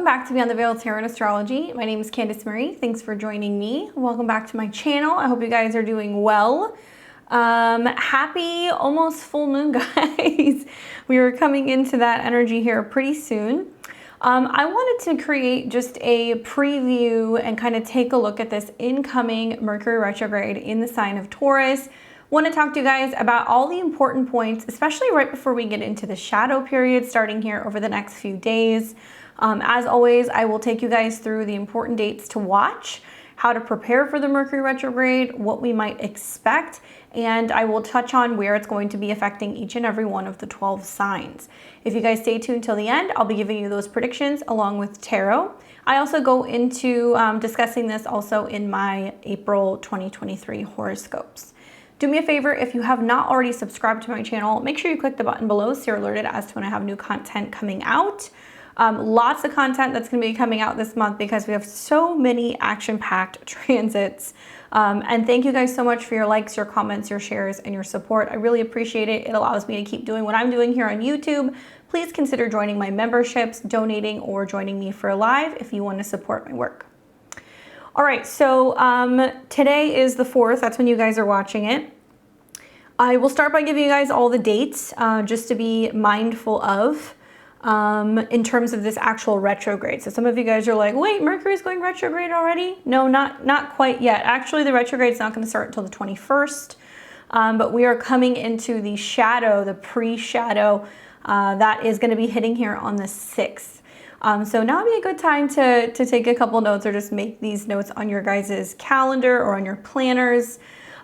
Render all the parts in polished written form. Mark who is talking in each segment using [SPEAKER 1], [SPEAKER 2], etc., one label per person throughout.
[SPEAKER 1] welcome back to Beyond the Veil Tarot and Astrology. My name is Candice Marie. Thanks for joining me. Welcome back to my channel. I hope you guys are doing well. Happy almost full moon, guys. We are coming into that energy here pretty soon. I wanted to create just a preview and kind of take a look at this incoming Mercury retrograde in the sign of Taurus. Want to talk to you guys about all the important points, especially right before we get into the shadow period starting here over the next few days. As always, I will take you guys through the important dates to watch, how to prepare for the Mercury retrograde, what we might expect, and I will touch on where it's going to be affecting each and every one of the 12 signs. If you guys stay tuned till the end, I'll be giving you those predictions along with tarot. I also go into discussing this also in my April 2023 horoscopes. Do me a favor, if you have not already subscribed to my channel, make sure you click the button below so you're alerted as to when I have new content coming out. Lots of content that's going to be coming out this month because we have so many action-packed transits. And thank you guys so much for your likes, your comments, your shares, and your support. I really appreciate it. It allows me to keep doing what I'm doing here on YouTube. Please consider joining my memberships, donating, or joining me for a live if you want to support my work. All right, so today is the 4th. That's when you guys are watching it. I will start by giving you guys all the dates just to be mindful of in terms of this actual retrograde. So some of you guys are like, wait, Mercury's going retrograde already? No, not quite yet. Actually, the retrograde is not going to start until the 21st, but we are coming into the shadow, the pre-shadow that is going to be hitting here on the 6th. So now would be a good time to take a couple notes or just make these notes on your guys' calendar or on your planners.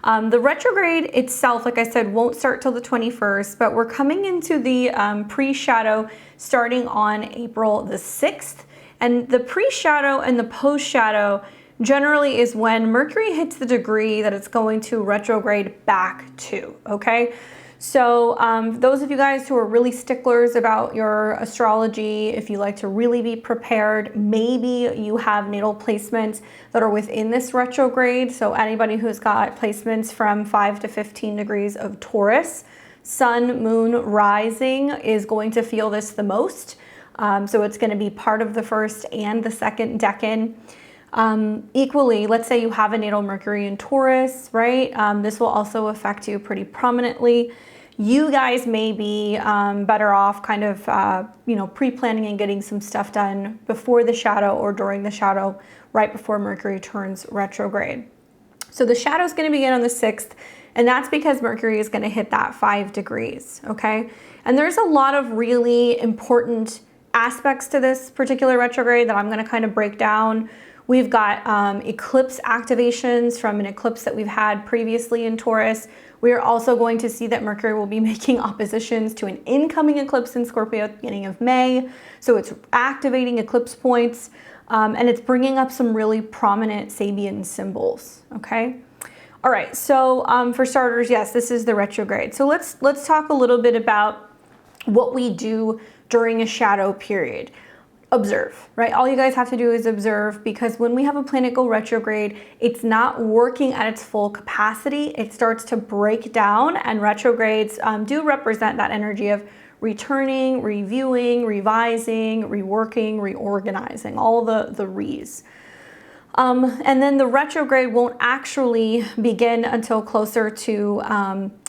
[SPEAKER 1] The retrograde itself, like I said, won't start till the 21st, but we're coming into the pre-shadow starting on April the 6th. And the pre-shadow and the post-shadow generally is when Mercury hits the degree that it's going to retrograde back to, okay? So those of you guys who are really sticklers about your astrology, if you like to really be prepared, maybe you have natal placements that are within this retrograde. So anybody who's got placements from 5 to 15 degrees of Taurus, sun, moon, rising is going to feel this the most. So it's going to be part of the first and the second decan. Equally, let's say you have a natal Mercury in Taurus, right? This will also affect you pretty prominently. You guys may be better off kind of, pre-planning and getting some stuff done before the shadow or during the shadow, right before Mercury turns retrograde. So the shadow is going to begin on the 6th, and that's because Mercury is going to hit that 5 degrees, okay? And there's a lot of really important aspects to this particular retrograde that I'm going to kind of break down. We've got eclipse activations from an eclipse that we've had previously in Taurus. We are also going to see that Mercury will be making oppositions to an incoming eclipse in Scorpio at the beginning of May. So it's activating eclipse points and it's bringing up some really prominent Sabian symbols, okay? All right, so for starters, yes, this is the retrograde. So let's talk a little bit about what we do during a shadow period. Observe, right? All you guys have to do is observe, because when we have a planet go retrograde, it's not working at its full capacity. It starts to break down, and retrogrades do represent that energy of returning, reviewing, revising, reworking, reorganizing, all the re's. And then the retrograde won't actually begin until closer to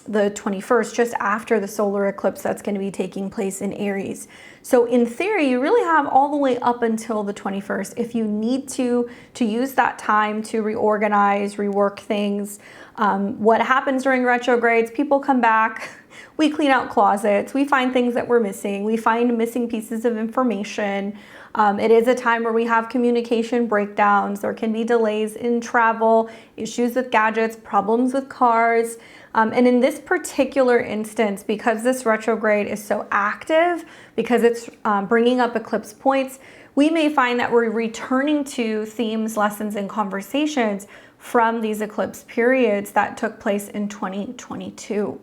[SPEAKER 1] the 21st, just after the solar eclipse that's going to be taking place in Aries. So in theory, you really have all the way up until the 21st if you need to use that time to reorganize, rework things. What happens during retrogrades, people come back, we clean out closets, we find things that we're missing, we find missing pieces of information. It is a time where we have communication breakdowns. There can be delays in travel, issues with gadgets, problems with cars. And in this particular instance, because this retrograde is so active, because it's bringing up eclipse points, we may find that we're returning to themes, lessons, and conversations from these eclipse periods that took place in 2022.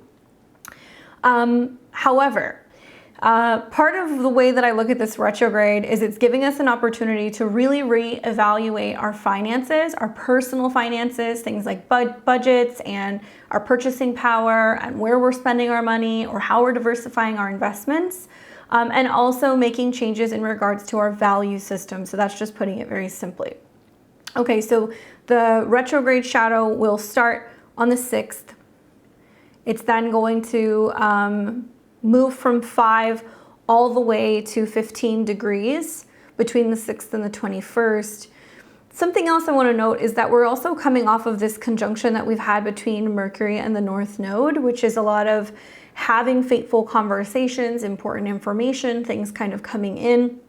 [SPEAKER 1] However, part of the way that I look at this retrograde is it's giving us an opportunity to really reevaluate our finances, our personal finances, things like budgets and our purchasing power and where we're spending our money or how we're diversifying our investments. and also making changes in regards to our value system. So that's just putting it very simply. Okay, so the retrograde shadow will start on the 6th. It's then going to move from 5 all the way to 15 degrees between the 6th and the 21st. Something else I want to note is that we're also coming off of this conjunction that we've had between Mercury and the North Node, which is a lot of having fateful conversations, important information, things kind of coming in.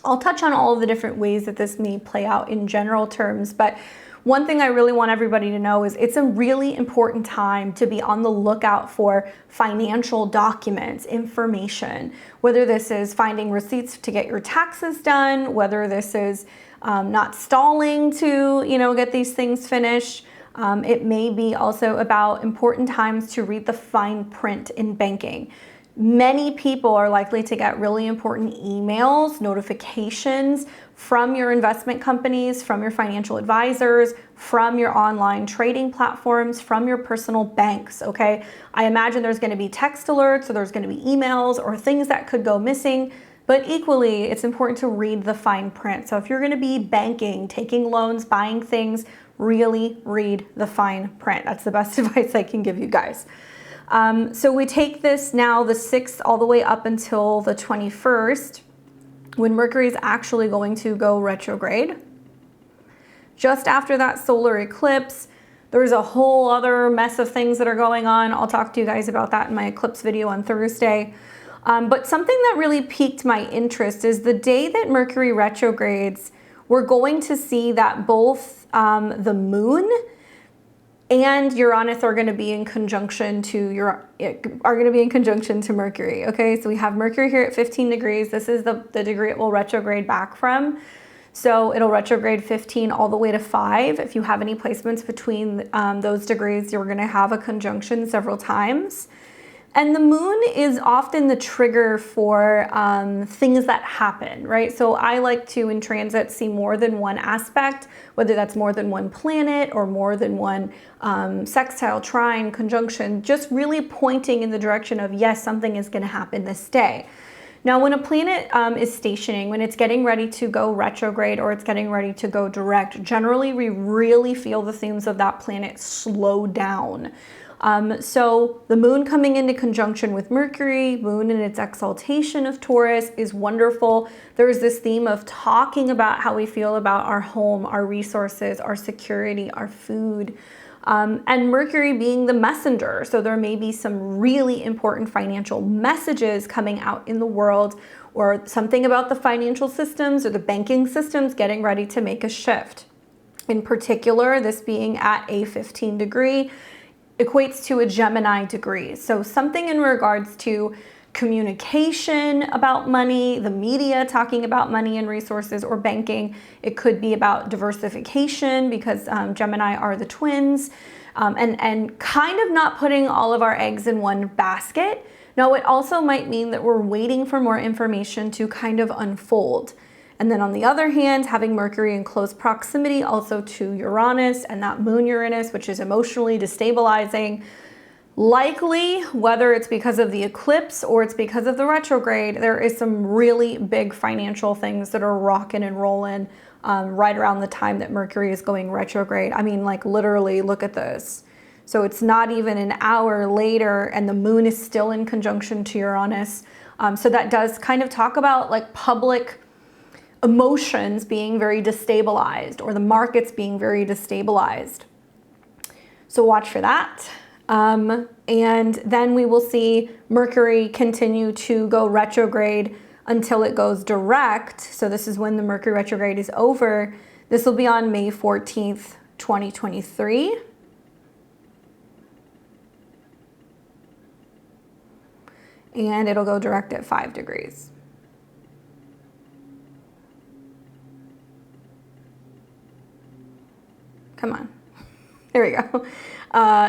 [SPEAKER 1] I'll touch on all of the different ways that this may play out in general terms, but one thing I really want everybody to know is it's a really important time to be on the lookout for financial documents, information, whether this is finding receipts to get your taxes done, whether this is not stalling to, get these things finished. It may be also about important times to read the fine print in banking. Many people are likely to get really important emails, notifications from your investment companies, from your financial advisors, from your online trading platforms, from your personal banks, okay? I imagine there's gonna be text alerts, or there's gonna be emails, or things that could go missing, but equally, it's important to read the fine print. So if you're gonna be banking, taking loans, buying things, really read the fine print. That's the best advice I can give you guys. So we take this now the 6th all the way up until the 21st, when Mercury is actually going to go retrograde. Just after that solar eclipse, there's a whole other mess of things that are going on. I'll talk to you guys about that in my eclipse video on Thursday. But something that really piqued my interest is the day that Mercury retrogrades, we're going to see that both the moon and Uranus are going to be in conjunction to Mercury. Okay, so we have Mercury here at 15 degrees. This is the degree it will retrograde back from. So it'll retrograde 15 all the way to 5. If you have any placements between those degrees, you're going to have a conjunction several times. And the moon is often the trigger for things that happen, right? So I like to, in transit, see more than one aspect, whether that's more than one planet or more than one sextile, trine, conjunction, just really pointing in the direction of, yes, something is going to happen this day. Now, when a planet is stationing, when it's getting ready to go retrograde or it's getting ready to go direct, generally we really feel the themes of that planet slow down. So the moon coming into conjunction with Mercury, moon in its exaltation of Taurus is wonderful. There's this theme of talking about how we feel about our home, our resources, our security, our food, and Mercury being the messenger. So there may be some really important financial messages coming out in the world, or something about the financial systems or the banking systems getting ready to make a shift. In particular, this being at a 15 degree, equates to a Gemini degree. So something in regards to communication about money, the media talking about money and resources, or banking. It could be about diversification because Gemini are the twins, and kind of not putting all of our eggs in one basket. Now, it also might mean that we're waiting for more information to kind of unfold. And then on the other hand, having Mercury in close proximity also to Uranus and that moon Uranus, which is emotionally destabilizing. Likely, whether it's because of the eclipse or it's because of the retrograde, there is some really big financial things that are rocking and rolling right around the time that Mercury is going retrograde. I mean, like literally, look at this. So it's not even an hour later and the moon is still in conjunction to Uranus. So that does kind of talk about like public emotions being very destabilized, or the markets being very destabilized. So watch for that. And then we will see Mercury continue to go retrograde until it goes direct. So this is when the Mercury retrograde is over. This will be on May 14th, 2023. And it'll go direct at 5 degrees. Come on. There we go.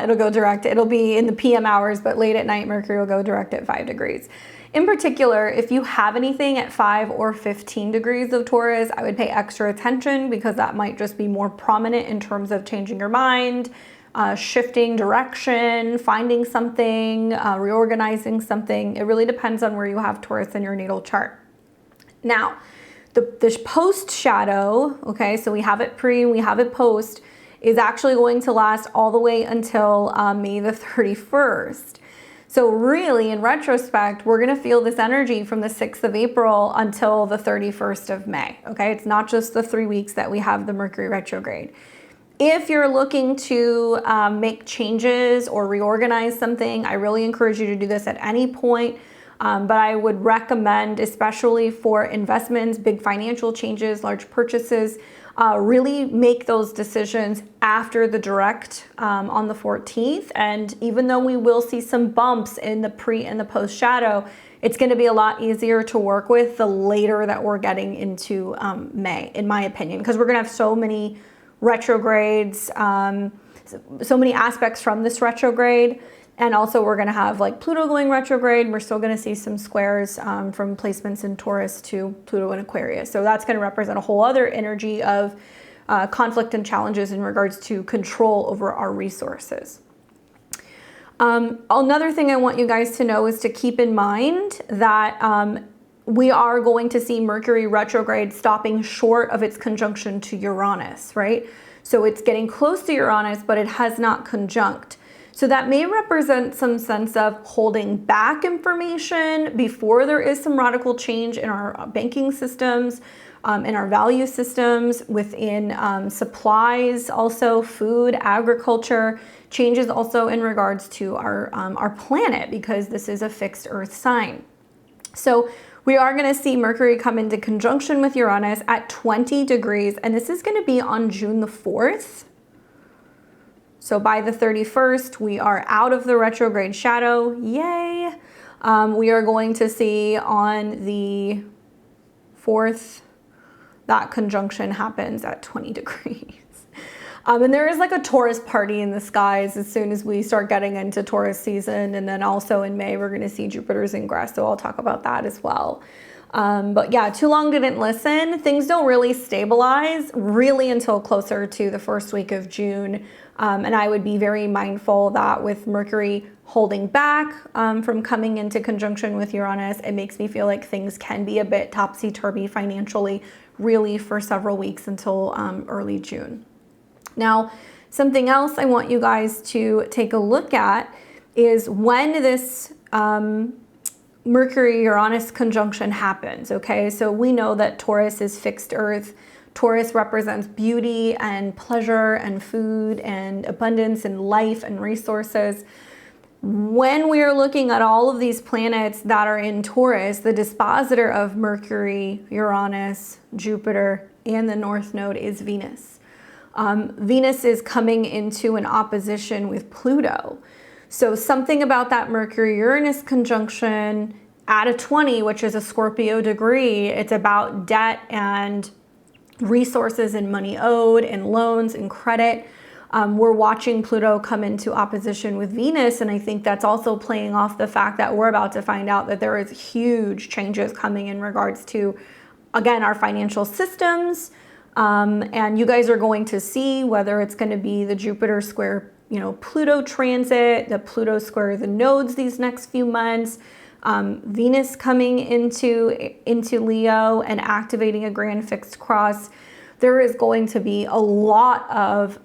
[SPEAKER 1] It'll go direct. It'll be in the PM hours, but late at night, Mercury will go direct at 5 degrees. In particular, if you have anything at 5 or 15 degrees of Taurus, I would pay extra attention because that might just be more prominent in terms of changing your mind, shifting direction, finding something, reorganizing something. It really depends on where you have Taurus in your natal chart. Now, the post shadow, okay, so we have it pre and we have it post, is actually going to last all the way until May the 31st. So really, in retrospect, we're going to feel this energy from the 6th of April until the 31st of May, okay? It's not just the 3 weeks that we have the Mercury retrograde. If you're looking to make changes or reorganize something, I really encourage you to do this at any point. But I would recommend, especially for investments, big financial changes, large purchases, really make those decisions after the direct on the 14th. And even though we will see some bumps in the pre and the post shadow, it's going to be a lot easier to work with the later that we're getting into May, in my opinion, because we're going to have so many retrogrades, so many aspects from this retrograde. And also we're going to have like Pluto going retrograde. We're still going to see some squares from placements in Taurus to Pluto in Aquarius. So that's going to represent a whole other energy of conflict and challenges in regards to control over our resources. Another thing I want you guys to know is to keep in mind that we are going to see Mercury retrograde stopping short of its conjunction to Uranus, right? So it's getting close to Uranus, but it has not conjunct. So that may represent some sense of holding back information before there is some radical change in our banking systems, in our value systems, within supplies, also food, agriculture, changes also in regards to our planet, because this is a fixed Earth sign. So we are going to see Mercury come into conjunction with Uranus at 20 degrees, and this is going to be on June the 4th. So by the 31st, we are out of the retrograde shadow. Yay! We are going to see on the 4th, that conjunction happens at 20 degrees. And there is like a Taurus party in the skies as soon as we start getting into Taurus season. And then also in May, we're going to see Jupiter's ingress. So I'll talk about that as well. But yeah, too long didn't listen. Things don't really stabilize really until closer to the first week of June. And I would be very mindful that with Mercury holding back from coming into conjunction with Uranus, it makes me feel like things can be a bit topsy-turvy financially, really for several weeks until early June. Now, something else I want you guys to take a look at is when this Mercury-Uranus conjunction happens, okay? So we know that Taurus is fixed Earth. Taurus represents beauty and pleasure and food and abundance and life and resources. When we are looking at all of these planets that are in Taurus, the dispositor of Mercury, Uranus, Jupiter, and the North Node is Venus. Venus is coming into an opposition with Pluto. So something about that Mercury-Uranus conjunction at a 20, which is a Scorpio degree, it's about debt and resources and money owed and loans and credit. We're watching Pluto come into opposition with Venus, and I think that's also playing off the fact that we're about to find out that there is huge changes coming in regards to, again, our financial systems. And you guys are going to see whether it's going to be the Jupiter square, Pluto transit, the Pluto square the nodes these next few months, Venus coming into Leo and activating a grand fixed cross. There is going to be a lot of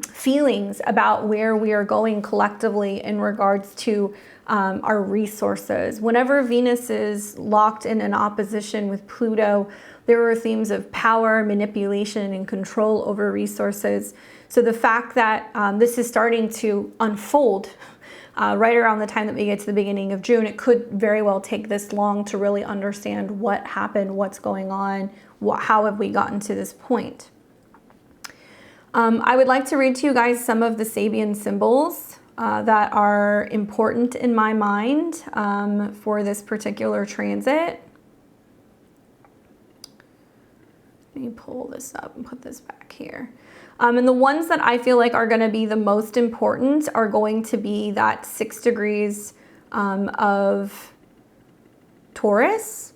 [SPEAKER 1] feelings about where we are going collectively in regards to our resources. Whenever Venus is locked in an opposition with Pluto, there are themes of power, manipulation, and control over resources. So the fact that this is starting to unfold right around the time that we get to the beginning of June, it could very well take this long to really understand what happened, what's going on, how have we gotten to this point. I would like to read to you guys some of the Sabian symbols that are important in my mind for this particular transit. Let me pull this up and put this back here. And the ones that I feel like are going to be the most important are going to be that 6 degrees of Taurus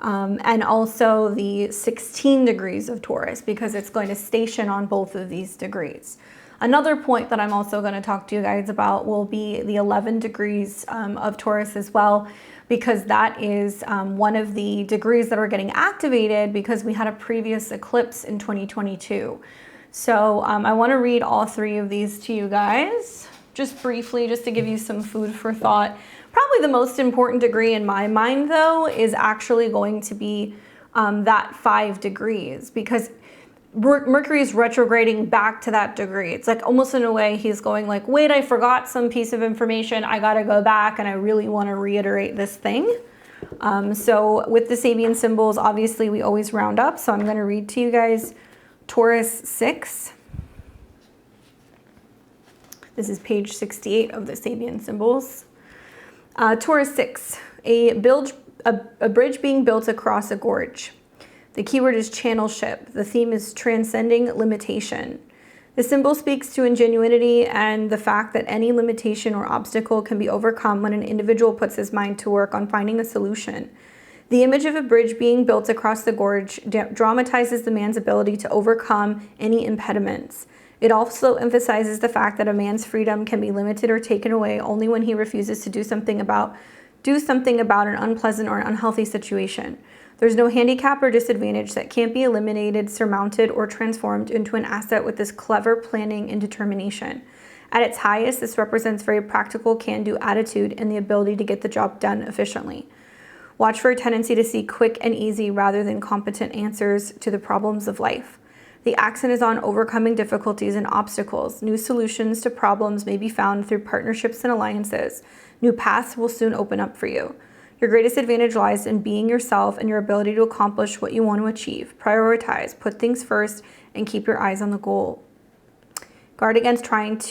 [SPEAKER 1] and also the 16 degrees of Taurus, because it's going to station on both of these degrees. Another point that I'm also going to talk to you guys about will be the 11 degrees of Taurus as well, because that is one of the degrees that are getting activated because we had a previous eclipse in 2022. So I want to read all three of these to you guys, just briefly, just to give you some food for thought. Probably the most important degree in my mind, though, is actually going to be that 5 degrees, because Mercury is retrograding back to that degree. It's like almost in a way he's going like, wait, I forgot some piece of information. I got to go back and I really want to reiterate this thing. So with the Sabian symbols, obviously we always round up. So I'm going to read to you guys Taurus 6. This is page 68 of the Sabian symbols. Taurus 6, a bridge being built across a gorge. The keyword is channel ship. The theme is transcending limitation. The symbol speaks to ingenuity and the fact that any limitation or obstacle can be overcome when an individual puts his mind to work on finding a solution. The image of a bridge being built across the gorge dramatizes the man's ability to overcome any impediments. It also emphasizes the fact that a man's freedom can be limited or taken away only when he refuses to do something about an unpleasant or unhealthy situation. There's no handicap or disadvantage that can't be eliminated, surmounted, or transformed into an asset with this clever planning and determination. At its highest, this represents very practical, can-do attitude and the ability to get the job done efficiently. Watch for a tendency to seek quick and easy rather than competent answers to the problems of life. The accent is on overcoming difficulties and obstacles. New solutions to problems may be found through partnerships and alliances. New paths will soon open up for you. Your greatest advantage lies in being yourself and your ability to accomplish what you want to achieve. Prioritize, put things first, and keep your eyes on the goal. Guard against trimming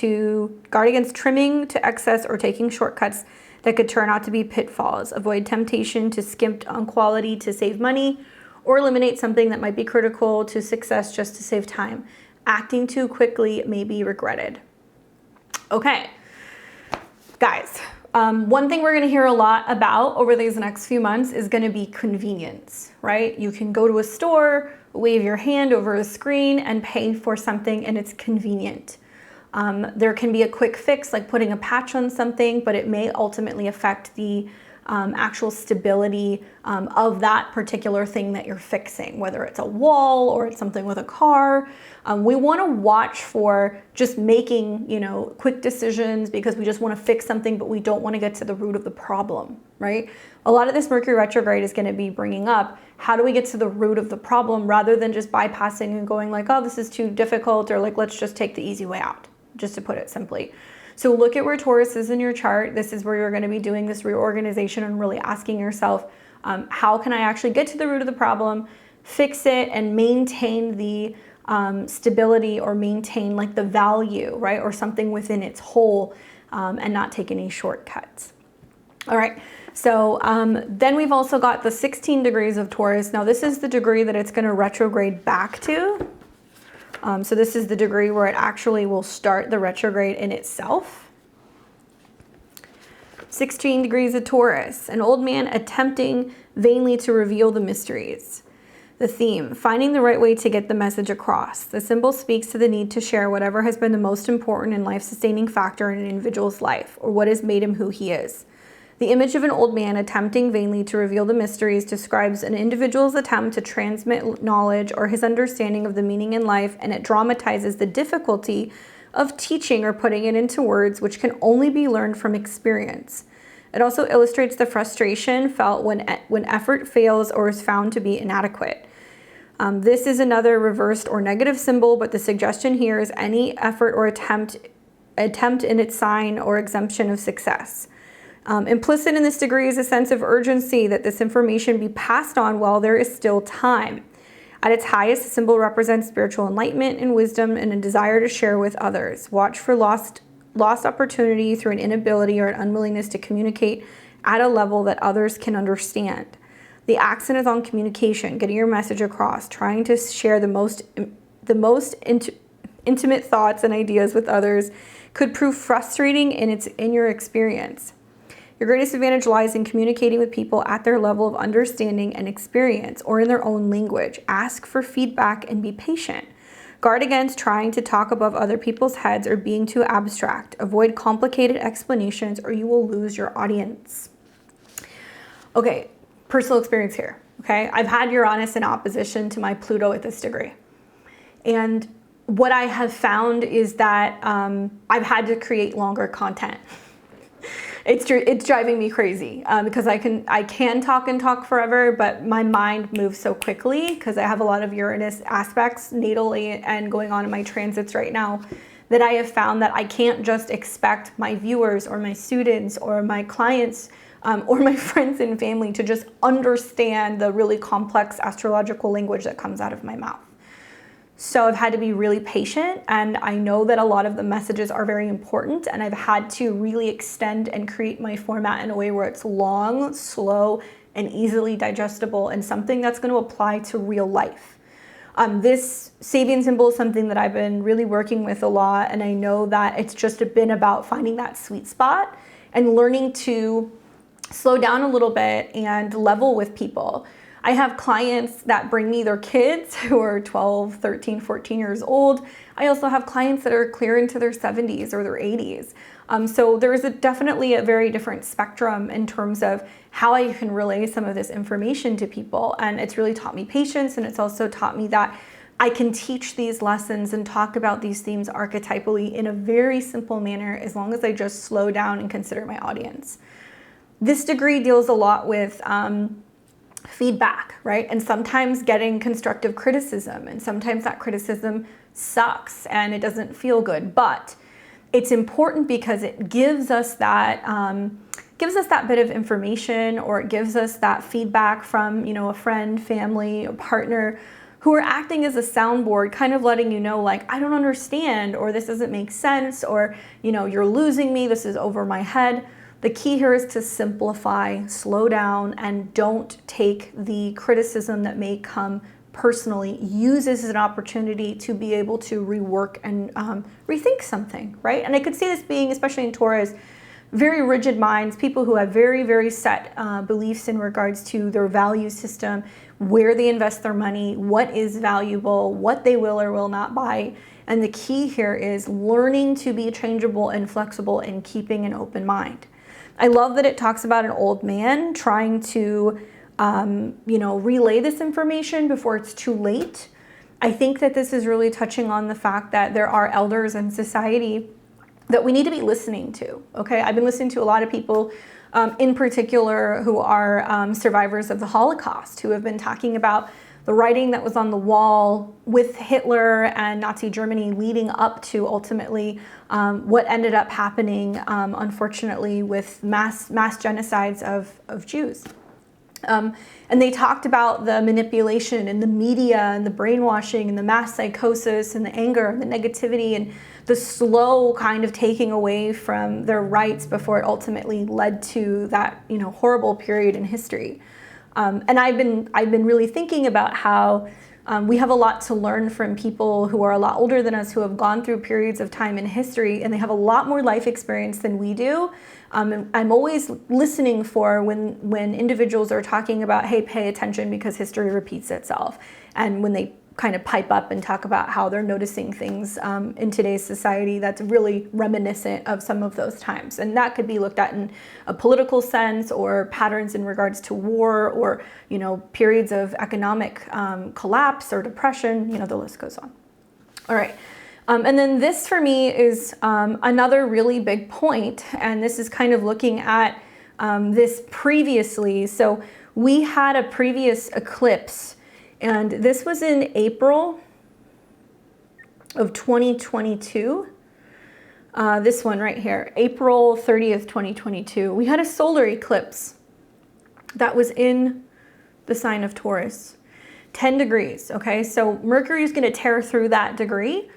[SPEAKER 1] to excess or taking shortcuts that could turn out to be pitfalls. Avoid temptation to skimp on quality to save money, or eliminate something that might be critical to success just to save time. Acting too quickly may be regretted. Okay, guys. One thing we're going to hear a lot about over these next few months is going to be convenience, right? You can go to a store, wave your hand over a screen and pay for something and it's convenient. There can be a quick fix like putting a patch on something, but it may ultimately affect the actual stability of that particular thing that you're fixing, whether it's a wall or it's something with a car. We want to watch for just making, quick decisions because we just want to fix something, but we don't want to get to the root of the problem, right? A lot of this Mercury retrograde is going to be bringing up, how do we get to the root of the problem rather than just bypassing and going like, oh, this is too difficult, or like, let's just take the easy way out, just to put it simply. So look at where Taurus is in your chart. This is where you're going to be doing this reorganization and really asking yourself, how can I actually get to the root of the problem, fix it, and maintain the stability, or maintain like the value, right? Or something within its whole, and not take any shortcuts. All right. So then we've also got the 16 degrees of Taurus. Now this is the degree that it's going to retrograde back to. So this is the degree where it actually will start the retrograde in itself. 16 degrees of Taurus, an old man attempting vainly to reveal the mysteries. The theme, finding the right way to get the message across. The symbol speaks to the need to share whatever has been the most important and life-sustaining factor in an individual's life, or what has made him who he is. The image of an old man attempting vainly to reveal the mysteries describes an individual's attempt to transmit knowledge or his understanding of the meaning in life, and it dramatizes the difficulty of teaching or putting it into words, which can only be learned from experience. It also illustrates the frustration felt when effort fails or is found to be inadequate. This is another reversed or negative symbol, but the suggestion here is any effort or attempt in its sign or exemption of success. Implicit in this degree is a sense of urgency that this information be passed on while there is still time. At its highest, the symbol represents spiritual enlightenment and wisdom and a desire to share with others. Watch for lost opportunity through an inability or an unwillingness to communicate at a level that others can understand. The accent is on communication, getting your message across, trying to share the most intimate thoughts and ideas with others could prove frustrating in your experience. Your greatest advantage lies in communicating with people at their level of understanding and experience, or in their own language. Ask for feedback and be patient. Guard against trying to talk above other people's heads or being too abstract. Avoid complicated explanations or you will lose your audience. Okay, personal experience here, okay? I've had Uranus in opposition to my Pluto at this degree. And what I have found is that I've had to create longer content. It's driving me crazy because I can talk and talk forever, but my mind moves so quickly because I have a lot of Uranus aspects natally and going on in my transits right now that I have found that I can't just expect my viewers or my students or my clients or my friends and family to just understand the really complex astrological language that comes out of my mouth. So I've had to be really patient, and I know that a lot of the messages are very important, and I've had to really extend and create my format in a way where it's long, slow, and easily digestible, and something that's going to apply to real life. This Sabian symbol is something that I've been really working with a lot, and I know that it's just been about finding that sweet spot and learning to slow down a little bit and level with people. I have clients that bring me their kids who are 12, 13, 14 years old. I also have clients that are clear into their 70s or their 80s. So there's definitely a very different spectrum in terms of how I can relay some of this information to people. And it's really taught me patience, and it's also taught me that I can teach these lessons and talk about these themes archetypally in a very simple manner as long as I just slow down and consider my audience. This degree deals a lot with feedback, right? And sometimes getting constructive criticism, and sometimes that criticism sucks and it doesn't feel good, but it's important because it gives us that bit of information, or it gives us that feedback from, you know, a friend, family, or partner who are acting as a soundboard, kind of letting you know, like, I don't understand, or this doesn't make sense, or, you know, you're losing me, this is over my head. The key here is to simplify, slow down, and don't take the criticism that may come personally. Use this as an opportunity to be able to rework and rethink something, right? And I could see this being, especially in Taurus, very rigid minds, people who have very, very set beliefs in regards to their value system, where they invest their money, what is valuable, what they will or will not buy. And the key here is learning to be changeable and flexible and keeping an open mind. I love that it talks about an old man trying to, relay this information before it's too late. I think that this is really touching on the fact that there are elders in society that we need to be listening to, okay? I've been listening to a lot of people, in particular, who are survivors of the Holocaust, who have been talking about the writing that was on the wall with Hitler and Nazi Germany leading up to ultimately what ended up happening, unfortunately, with mass genocides of Jews. And they talked about the manipulation and the media and the brainwashing and the mass psychosis and the anger and the negativity and the slow kind of taking away from their rights before it ultimately led to that, you know, horrible period in history. And I've been really thinking about how we have a lot to learn from people who are a lot older than us, who have gone through periods of time in history, and they have a lot more life experience than we do. And I'm always listening for when individuals are talking about, hey, pay attention because history repeats itself. And when they kind of pipe up and talk about how they're noticing things in today's society that's really reminiscent of some of those times. And that could be looked at in a political sense, or patterns in regards to war, or, you know, periods of economic collapse or depression, you know, the list goes on. All right. And then this for me is another really big point, and this is kind of looking at this previously. So we had a previous eclipse, and this was in April of 2022. This one right here, April 30th, 2022. We had a solar eclipse that was in the sign of Taurus, 10 degrees, okay? So Mercury is gonna tear through that degree.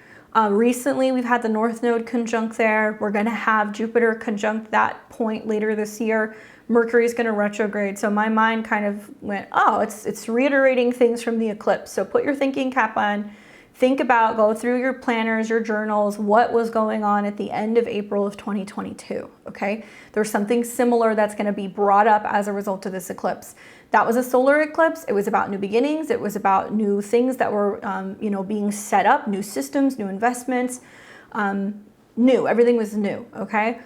[SPEAKER 1] Recently, we've had the North Node conjunct there. We're gonna have Jupiter conjunct that point later this year. Mercury is going to retrograde. So my mind kind of went, oh, it's reiterating things from the eclipse. So put your thinking cap on, Think about, go through your planners, your journals, what was going on at the end of April of 2022, okay? There's something similar that's going to be brought up as a result of this eclipse. That was a solar eclipse. It was about new beginnings. It was about new things that were, you know, being set up, new systems, new investments, new. Everything was new, okay?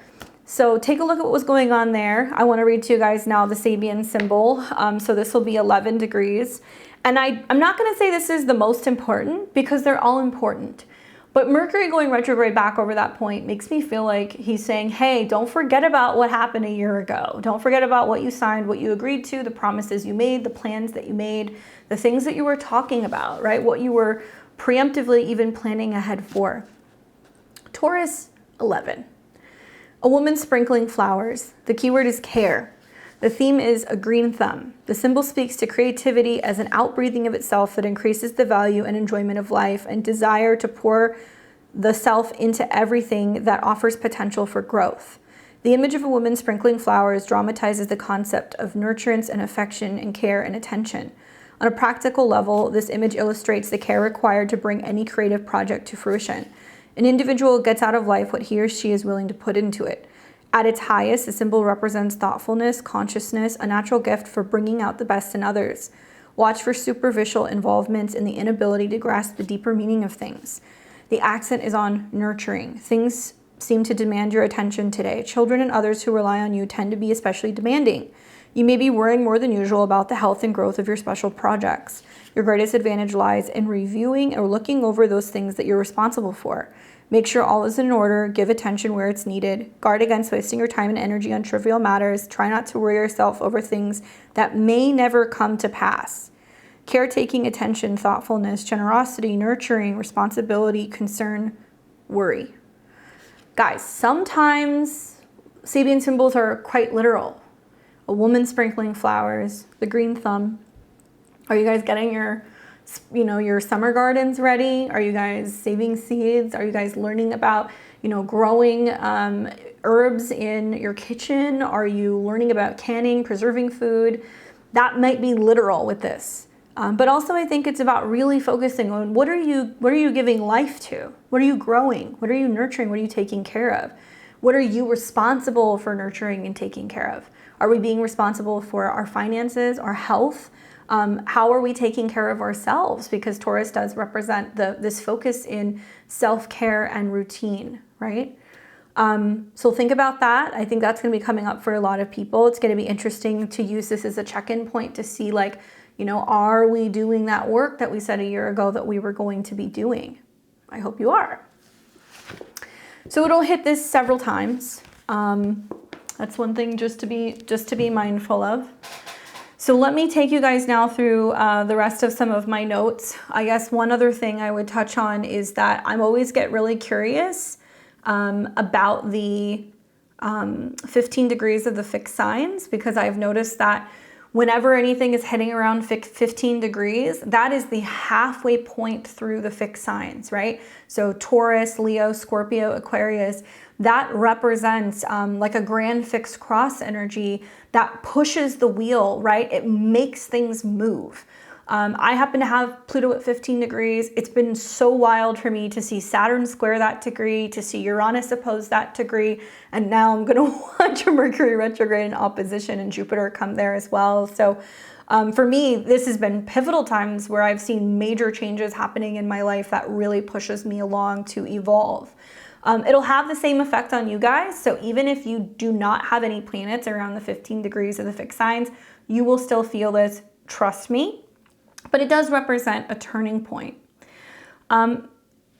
[SPEAKER 1] So take a look at what was going on there. I want to read to you guys now the Sabian symbol. So this will be 11 degrees. And I'm not going to say this is the most important because they're all important. But Mercury going retrograde back over that point makes me feel like he's saying, hey, don't forget about what happened a year ago. Don't forget about what you signed, what you agreed to, the promises you made, the plans that you made, the things that you were talking about, right? What you were preemptively even planning ahead for. Taurus, 11. A woman sprinkling flowers. The keyword is care. The theme is a green thumb. The symbol speaks to creativity as an outbreathing of itself that increases the value and enjoyment of life and desire to pour the self into everything that offers potential for growth. The image of a woman sprinkling flowers dramatizes the concept of nurturance and affection and care and attention. On a practical level, this image illustrates the care required to bring any creative project to fruition. An individual gets out of life what he or she is willing to put into it. At its highest, the symbol represents thoughtfulness, consciousness, a natural gift for bringing out the best in others. Watch for superficial involvements and the inability to grasp the deeper meaning of things. The accent is on nurturing. Things seem to demand your attention today. Children and others who rely on you tend to be especially demanding. You may be worrying more than usual about the health and growth of your special projects. Your greatest advantage lies in reviewing or looking over those things that you're responsible for. Make sure all is in order, give attention where it's needed, guard against wasting your time and energy on trivial matters, try not to worry yourself over things that may never come to pass. Caretaking, attention, thoughtfulness, generosity, nurturing, responsibility, concern, worry. Guys, sometimes Sabian symbols are quite literal. A woman sprinkling flowers, the green thumb. Are you guys getting your summer gardens ready? Are you guys saving seeds? Are you guys learning about, growing herbs in your kitchen? Are you learning about canning, preserving food? That might be literal with this. But also I think it's about really focusing on what are you giving life to? What are you growing? What are you nurturing? What are you taking care of? What are you responsible for nurturing and taking care of? Are we being responsible for our finances, our health? How are we taking care of ourselves? Because Taurus does represent this focus in self-care and routine, right? So think about that. I think that's going to be coming up for a lot of people. It's going to be interesting to use this as a check-in point to see, are we doing that work that we said a year ago that we were going to be doing? I hope you are. So it'll hit this several times. That's one thing just to be mindful of. So let me take you guys now through the rest of some of my notes. I guess one other thing I would touch on is that I always get really curious about the 15 degrees of the fixed signs, because I've noticed that whenever anything is heading around 15 degrees, that is the halfway point through the fixed signs, right? So Taurus, Leo, Scorpio, Aquarius, that represents like a grand fixed cross energy that pushes the wheel, right? It makes things move. I happen to have Pluto at 15 degrees. It's been so wild for me to see Saturn square that degree, to see Uranus oppose that degree, and now I'm going to watch a Mercury retrograde in opposition and Jupiter come there as well. So for me, this has been pivotal times where I've seen major changes happening in my life that really pushes me along to evolve. It'll have the same effect on you guys. So even if you do not have any planets around the 15 degrees of the fixed signs, you will still feel this, trust me. But it does represent a turning point.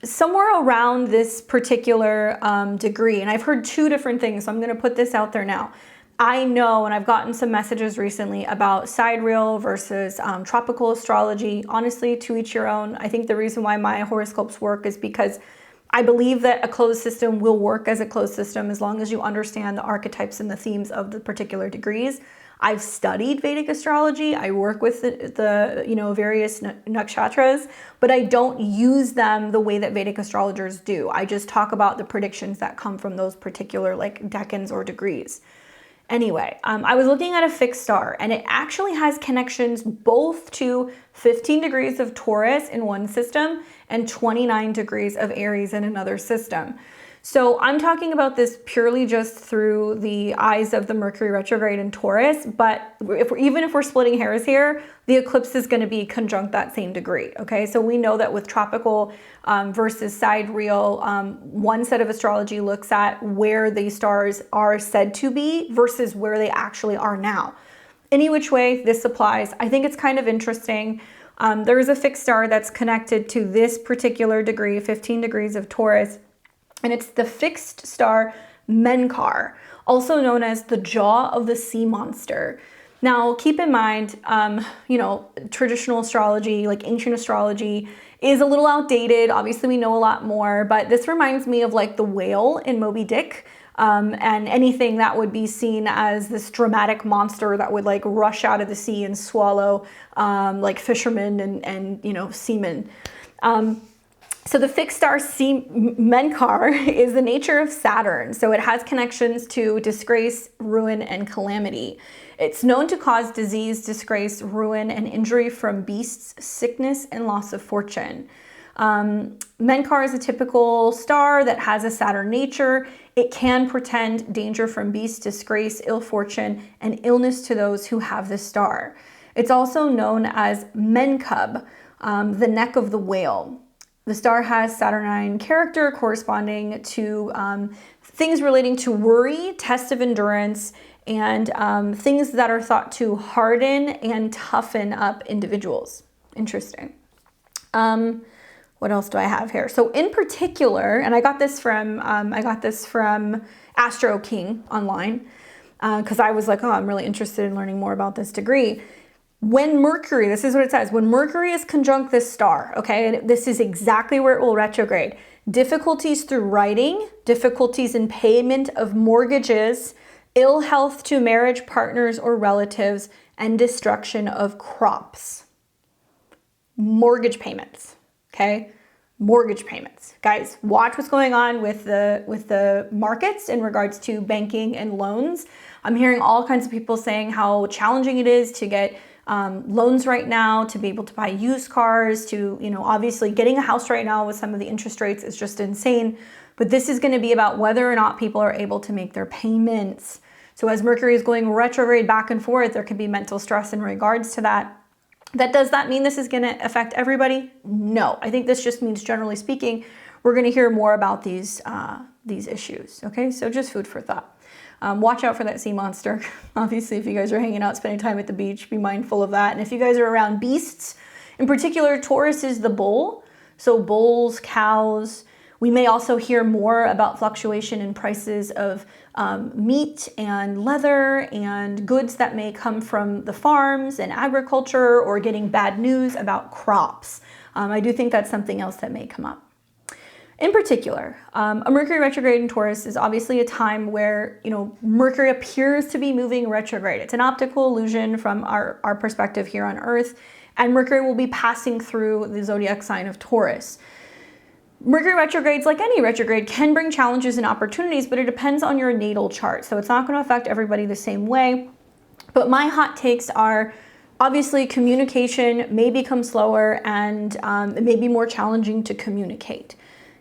[SPEAKER 1] Somewhere around this particular degree, and I've heard two different things, so I'm going to put this out there now. I know, and I've gotten some messages recently about sidereal versus tropical astrology. Honestly, to each your own. I think the reason why my horoscopes work is because I believe that a closed system will work as a closed system as long as you understand the archetypes and the themes of the particular degrees. I've studied Vedic astrology. I work with the various nakshatras, but I don't use them the way that Vedic astrologers do. I just talk about the predictions that come from those particular decans or degrees. Anyway, I was looking at a fixed star, and it actually has connections both to 15 degrees of Taurus in one system and 29 degrees of Aries in another system. So I'm talking about this purely just through the eyes of the Mercury retrograde in Taurus, but even if we're splitting hairs here, the eclipse is going to be conjunct that same degree, okay? So we know that with tropical versus sidereal, one set of astrology looks at where these stars are said to be versus where they actually are now. Any which way this applies, I think it's kind of interesting. There is a fixed star that's connected to this particular degree, 15 degrees of Taurus, and it's the fixed star Mercury, also known as the jaw of the sea monster. Now, keep in mind, traditional astrology, like ancient astrology, is a little outdated. Obviously, we know a lot more, but this reminds me of like the whale in Moby Dick, and anything that would be seen as this dramatic monster that would like rush out of the sea and swallow like fishermen and seamen. So the fixed star Mercury is the nature of Saturn. So it has connections to disgrace, ruin, and calamity. It's known to cause disease, disgrace, ruin, and injury from beasts, sickness, and loss of fortune. Mercury is a typical star that has a Saturn nature. It can portend danger from beasts, disgrace, ill fortune, and illness to those who have this star. It's also known as Menkub, the neck of the whale. The star has Saturnine character corresponding to things relating to worry, test of endurance, and things that are thought to harden and toughen up individuals. Interesting. What else do I have here? So in particular, and I got this from Astro King online because I was like, oh, I'm really interested in learning more about this degree. When Mercury, this is what it says, when Mercury is conjunct this star, okay, and this is exactly where it will retrograde. Difficulties through writing, difficulties in payment of mortgages, ill health to marriage partners or relatives, and destruction of crops. Mortgage payments, okay? Mortgage payments. Guys, watch what's going on with the markets in regards to banking and loans. I'm hearing all kinds of people saying how challenging it is to get loans right now, to be able to buy used cars, to, obviously getting a house right now with some of the interest rates is just insane. But this is going to be about whether or not people are able to make their payments. So as Mercury is going retrograde back and forth, there could be mental stress in regards to that. Does that mean this is going to affect everybody? No. I think this just means, generally speaking, we're going to hear more about these issues. Okay, so just food for thought. Watch out for that sea monster. Obviously, if you guys are hanging out, spending time at the beach, be mindful of that. And if you guys are around beasts, in particular, Taurus is the bull. So bulls, cows. We may also hear more about fluctuation in prices of meat and leather and goods that may come from the farms and agriculture, or getting bad news about crops. I do think that's something else that may come up. In particular, a Mercury retrograde in Taurus is obviously a time where, Mercury appears to be moving retrograde. It's an optical illusion from our perspective here on Earth, and Mercury will be passing through the zodiac sign of Taurus. Mercury retrogrades, like any retrograde, can bring challenges and opportunities, but it depends on your natal chart. So it's not going to affect everybody the same way. But my hot takes are, obviously, communication may become slower and it may be more challenging to communicate.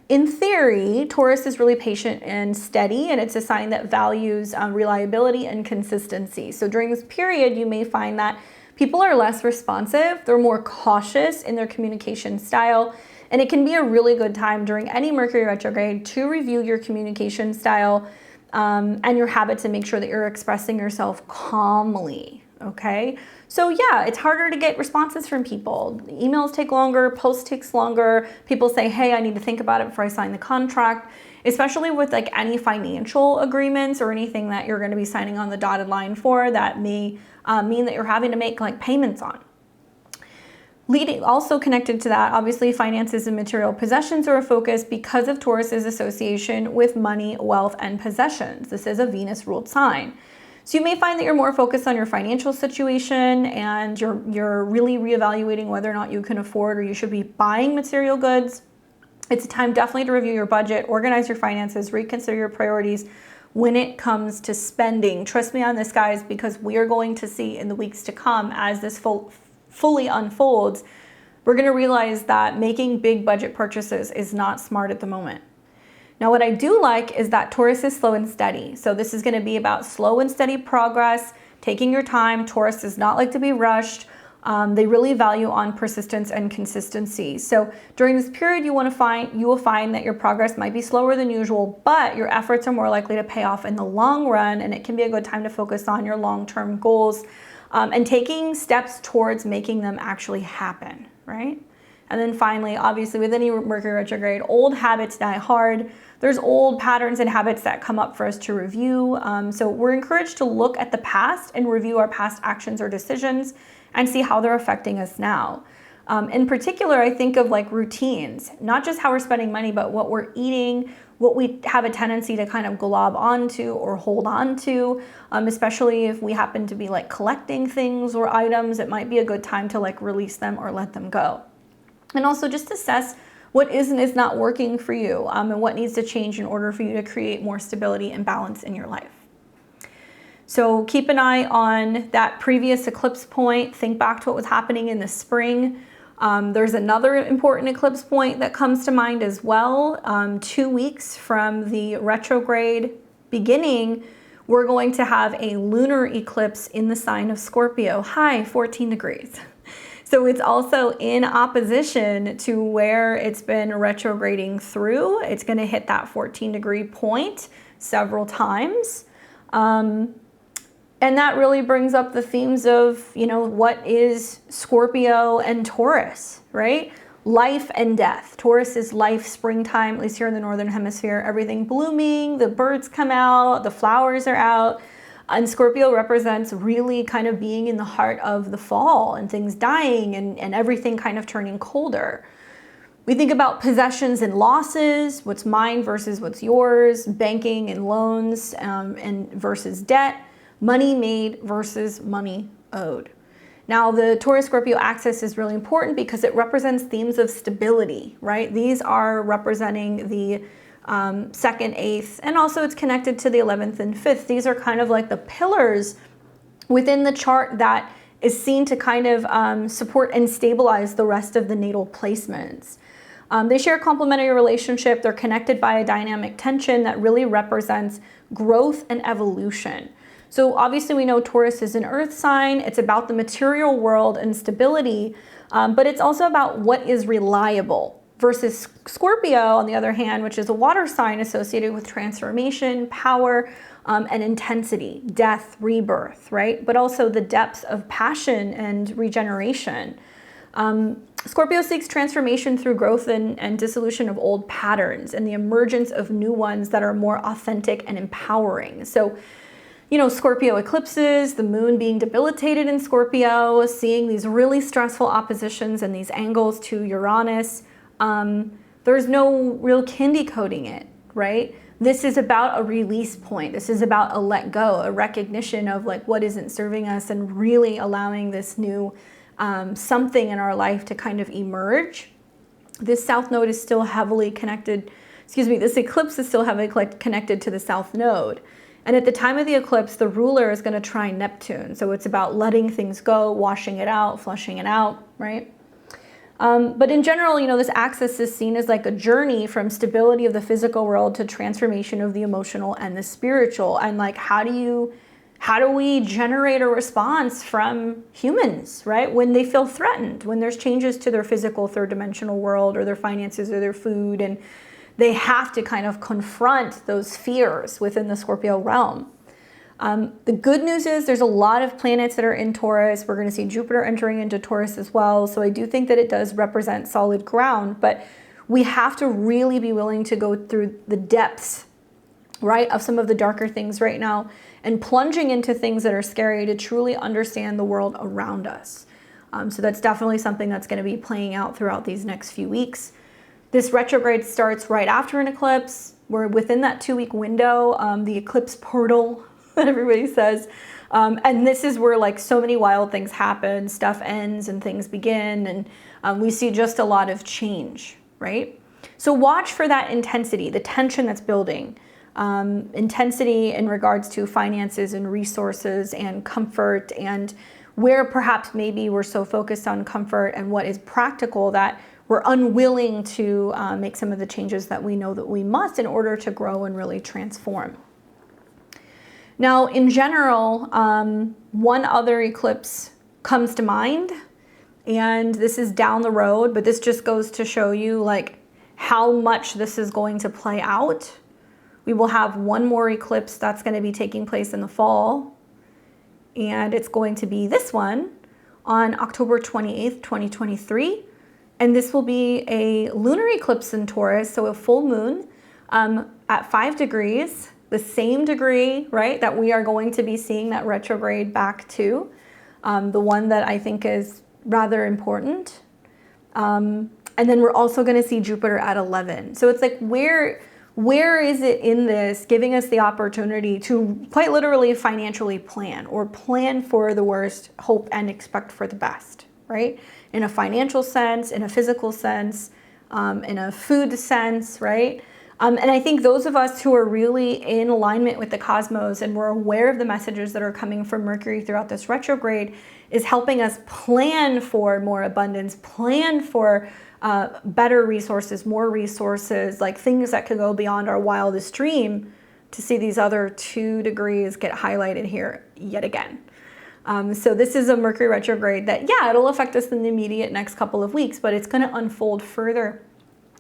[SPEAKER 1] In theory, Taurus is really patient and steady, and it's a sign that values reliability and consistency. So during this period, you may find that people are less responsive, they're more cautious in their communication style, and it can be a really good time during any Mercury retrograde to review your communication style and your habits and make sure that you're expressing yourself calmly, okay? So yeah, it's harder to get responses from people. Emails take longer, posts takes longer. People say, hey, I need to think about it before I sign the contract, especially with like any financial agreements or anything that you're going to be signing on the dotted line for that may mean that you're having to make like payments on. Also connected to that, obviously, finances and material possessions are a focus because of Taurus's association with money, wealth, and possessions. This is a Venus-ruled sign. So you may find that you're more focused on your financial situation and you're really reevaluating whether or not you can afford or you should be buying material goods. It's a time definitely to review your budget, organize your finances, reconsider your priorities, when it comes to spending. Trust me on this, guys, because we are going to see in the weeks to come, as this fully unfolds, we're going to realize that making big budget purchases is not smart at the moment. Now, what I do like is that Taurus is slow and steady. So this is going to be about slow and steady progress, taking your time. Taurus does not like to be rushed. They really value on persistence and consistency. So during this period, you will find that your progress might be slower than usual, but your efforts are more likely to pay off in the long run, and it can be a good time to focus on your long-term goals and taking steps towards making them actually happen, right? And then finally, obviously, with any Mercury retrograde, old habits die hard. There's old patterns and habits that come up for us to review. So we're encouraged to look at the past and review our past actions or decisions and see how they're affecting us now. In particular, I think of like routines, not just how we're spending money, but what we're eating, what we have a tendency to kind of glob onto or hold on to, especially if we happen to be like collecting things or items. It might be a good time to like release them or let them go. And also just assess what is and is not working for you, and what needs to change in order for you to create more stability and balance in your life. So keep an eye on that previous eclipse point. Think back to what was happening in the spring. There's another important eclipse point that comes to mind as well. 2 weeks from the retrograde beginning, we're going to have a lunar eclipse in the sign of Scorpio. Hi, 14 degrees. So it's also in opposition to where it's been retrograding through. It's going to hit that 14-degree point several times. And that really brings up the themes of, what is Scorpio and Taurus, right? Life and death. Taurus is life, springtime, at least here in the Northern Hemisphere, everything blooming, the birds come out, the flowers are out. And Scorpio represents really kind of being in the heart of the fall and things dying and everything kind of turning colder. We think about possessions and losses, what's mine versus what's yours, banking and loans and versus debt, money made versus money owed. Now, the Taurus-Scorpio axis is really important because it represents themes of stability, right? These are representing the 2nd, 8th, and also it's connected to the 11th and 5th. These are kind of like the pillars within the chart that is seen to kind of support and stabilize the rest of the natal placements. They share a complementary relationship. They're connected by a dynamic tension that really represents growth and evolution. So obviously we know Taurus is an earth sign. It's about the material world and stability, but it's also about what is reliable. Versus Scorpio, on the other hand, which is a water sign associated with transformation, power, and intensity, death, rebirth, right? But also the depths of passion and regeneration. Scorpio seeks transformation through growth and dissolution of old patterns and the emergence of new ones that are more authentic and empowering. So, Scorpio eclipses, the moon being debilitated in Scorpio, seeing these really stressful oppositions and these angles to Uranus. There's no real candy coating it, right? This is about a release point. This is about a let go, a recognition of like what isn't serving us and really allowing this new something in our life to kind of emerge. This south node is still heavily connected, this eclipse is still heavily connected to the south node. And at the time of the eclipse, the ruler is going to trine Neptune. So it's about letting things go, washing it out, flushing it out, right? But in general, this axis is seen as like a journey from stability of the physical world to transformation of the emotional and the spiritual. And like, how do we generate a response from humans, right? When they feel threatened, when there's changes to their physical third dimensional world or their finances or their food, and they have to kind of confront those fears within the Scorpio realm. The good news is there's a lot of planets that are in Taurus. We're going to see Jupiter entering into Taurus as well. So I do think that it does represent solid ground, but we have to really be willing to go through the depths, right, of some of the darker things right now and plunging into things that are scary to truly understand the world around us. So that's definitely something that's going to be playing out throughout these next few weeks. This retrograde starts right after an eclipse. We're within that 2-week window, the eclipse portal that everybody says. And this is where like so many wild things happen, stuff ends and things begin. And we see just a lot of change, right? So watch for that intensity, the tension that's building. intensity in regards to finances and resources and comfort, and where perhaps maybe we're so focused on comfort and what is practical that we're unwilling to make some of the changes that we know that we must in order to grow and really transform. Now, in general, one other eclipse comes to mind, and this is down the road, but this just goes to show you like how much this is going to play out. We will have one more eclipse that's going to be taking place in the fall, and it's going to be this one on October 28th, 2023. And this will be a lunar eclipse in Taurus, so a full moon at 5 degrees, the same degree, right, that we are going to be seeing that retrograde back to, the one that I think is rather important. And then we're also going to see Jupiter at 11. So it's like, where is it in this giving us the opportunity to quite literally financially plan, or plan for the worst, hope and expect for the best, right? In a financial sense, in a physical sense, in a food sense, right? And I think those of us who are really in alignment with the cosmos and we're aware of the messages that are coming from Mercury throughout this retrograde is helping us plan for more abundance, plan for better resources, more resources, like things that could go beyond our wildest dream, to see these other 2 degrees get highlighted here yet again. So this is a Mercury retrograde that, yeah, it'll affect us in the immediate next couple of weeks, but it's going to unfold further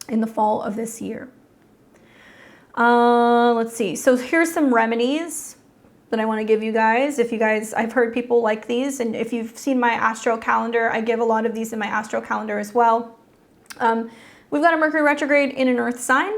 [SPEAKER 1] in the fall of this year. Let's see. So here's some remedies that I want to give you guys. I've heard people like these, and if you've seen my astro calendar, I give a lot of these in my astro calendar as well. We've got a Mercury retrograde in an earth sign,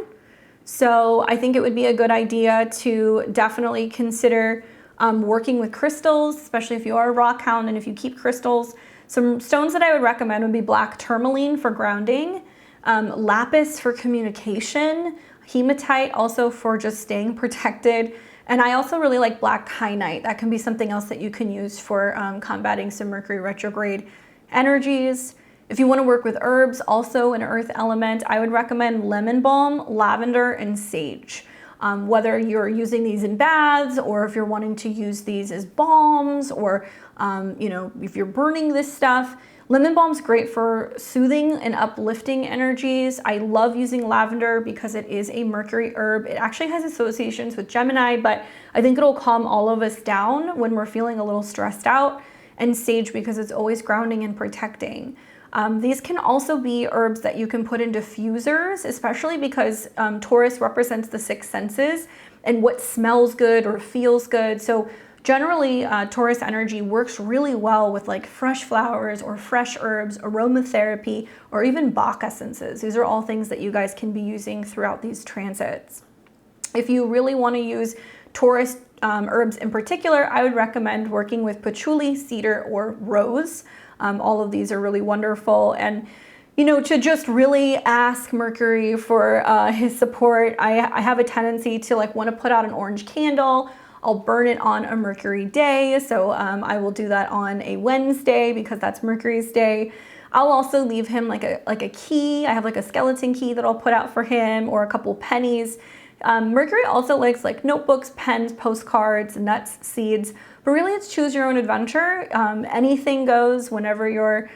[SPEAKER 1] so I think it would be a good idea to definitely consider working with crystals, especially if you are a rock hound and if you keep crystals. Some stones that I would recommend would be black tourmaline for grounding, lapis for communication, hematite also for just staying protected, and I also really like black kyanite. That can be something else that you can use for combating some Mercury retrograde energies. If you want to work with herbs, also an earth element, I would recommend lemon balm, lavender, and sage. Whether you're using these in baths, or if you're wanting to use these as balms, or if you're burning this stuff, lemon balm's great for soothing and uplifting energies. I love using lavender because it is a Mercury herb. It actually has associations with Gemini, but I think it'll calm all of us down when we're feeling a little stressed out. And sage because it's always grounding and protecting. These can also be herbs that you can put in diffusers, especially because Taurus represents the 6 senses and what smells good or feels good. So generally, Taurus energy works really well with like fresh flowers or fresh herbs, aromatherapy, or even Bach essences. These are all things that you guys can be using throughout these transits. If you really want to use Taurus herbs in particular, I would recommend working with patchouli, cedar, or rose. All of these are really wonderful. And, to just really ask Mercury for his support. I have a tendency to want to put out an orange candle. I'll burn it on a Mercury day. So I will do that on a Wednesday because that's Mercury's day. I'll also leave him like a key. I have a skeleton key that I'll put out for him, or a couple pennies. Mercury also likes notebooks, pens, postcards, nuts, seeds, but really it's choose your own adventure. Anything goes whenever you're,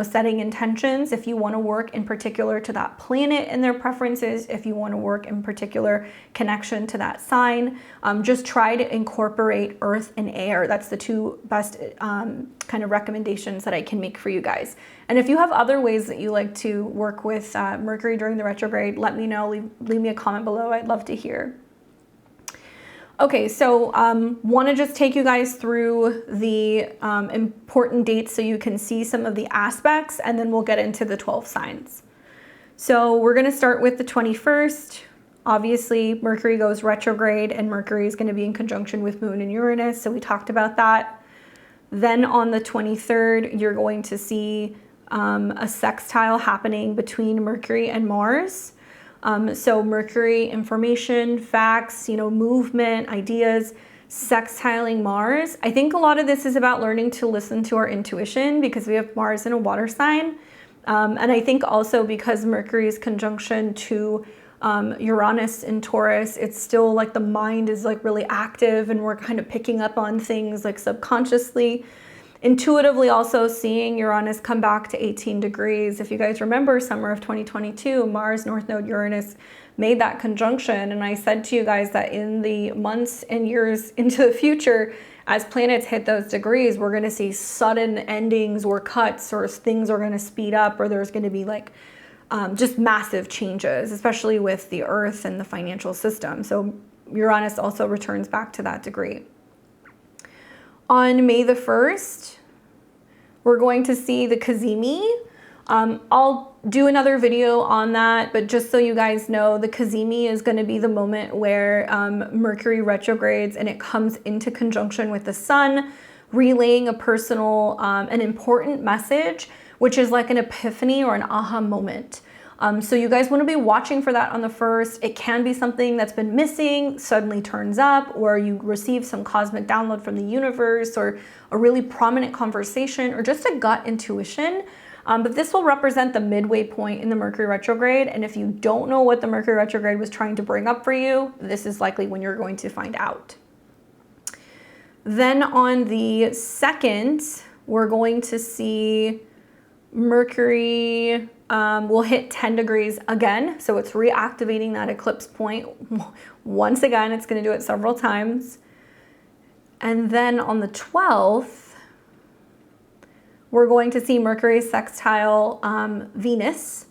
[SPEAKER 1] setting intentions. If you want to work in particular to that planet and their preferences, if you want to work in particular connection to that sign, just try to incorporate earth and air. That's the 2 best kind of recommendations that I can make for you guys. And if you have other ways that you like to work with Mercury during the retrograde, let me know. Leave me a comment below. I'd love to hear. Okay, so want to just take you guys through the important dates so you can see some of the aspects, and then we'll get into the 12 signs. So we're going to start with the 21st. Obviously, Mercury goes retrograde, and Mercury is going to be in conjunction with Moon and Uranus, so we talked about that. Then on the 23rd, you're going to see a sextile happening between Mercury and Mars. So Mercury, information, facts, movement, ideas, sextiling Mars. I think a lot of this is about learning to listen to our intuition because we have Mars in a water sign. And I think also because Mercury is conjunction to Uranus in Taurus, it's still like the mind is like really active and we're kind of picking up on things like subconsciously. Intuitively also seeing Uranus come back to 18 degrees. If you guys remember summer of 2022, Mars North Node Uranus made that conjunction. And I said to you guys that in the months and years into the future, as planets hit those degrees, we're going to see sudden endings or cuts, or things are going to speed up, or there's going to be like just massive changes, especially with the Earth and the financial system. So Uranus also returns back to that degree. On May the 1st, we're going to see the Cazimi. I'll do another video on that, but just so you guys know, the Cazimi is going to be the moment where Mercury retrogrades and it comes into conjunction with the sun, relaying a personal, an important message, which is like an epiphany or an aha moment. So you guys want to be watching for that on the 1st. It can be something that's been missing, suddenly turns up, or you receive some cosmic download from the universe, or a really prominent conversation, or just a gut intuition. But this will represent the midway point in the Mercury retrograde. And if you don't know what the Mercury retrograde was trying to bring up for you, this is likely when you're going to find out. Then on the 2nd, we're going to see Mercury will hit 10 degrees again. So it's reactivating that eclipse point. Once again, it's going to do it several times. And then on the 12th, we're going to see Mercury sextile Venus,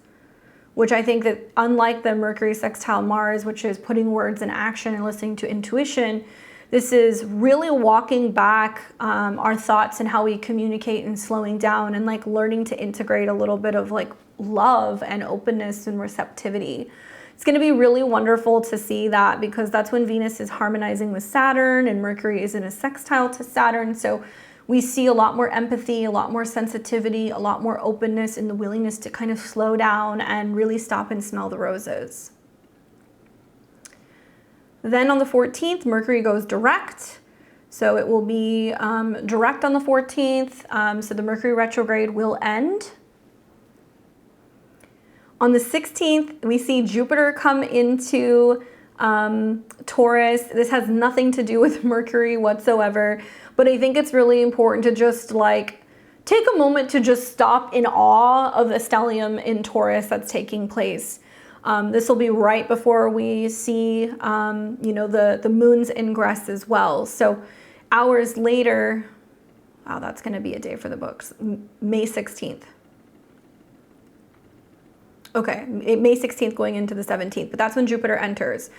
[SPEAKER 1] which I think that unlike the Mercury sextile Mars, which is putting words in action and listening to intuition, this is really walking back our thoughts and how we communicate and slowing down and like learning to integrate a little bit of like love and openness and receptivity. It's going to be really wonderful to see that because that's when Venus is harmonizing with Saturn and Mercury is in a sextile to Saturn. So we see a lot more empathy, a lot more sensitivity, a lot more openness and the willingness to kind of slow down and really stop and smell the roses. Then on the 14th, Mercury goes direct. So it will be direct on the 14th. So the Mercury retrograde will end. On the 16th, we see Jupiter come into Taurus. This has nothing to do with Mercury whatsoever, but I think it's really important to just like take a moment to just stop in awe of the stellium in Taurus that's taking place. This will be right before we see, you know, the moon's ingress as well. So hours later, wow, that's going to be a day for the books, May 16th. Okay, May 16th going into the 17th, but that's when Jupiter enters.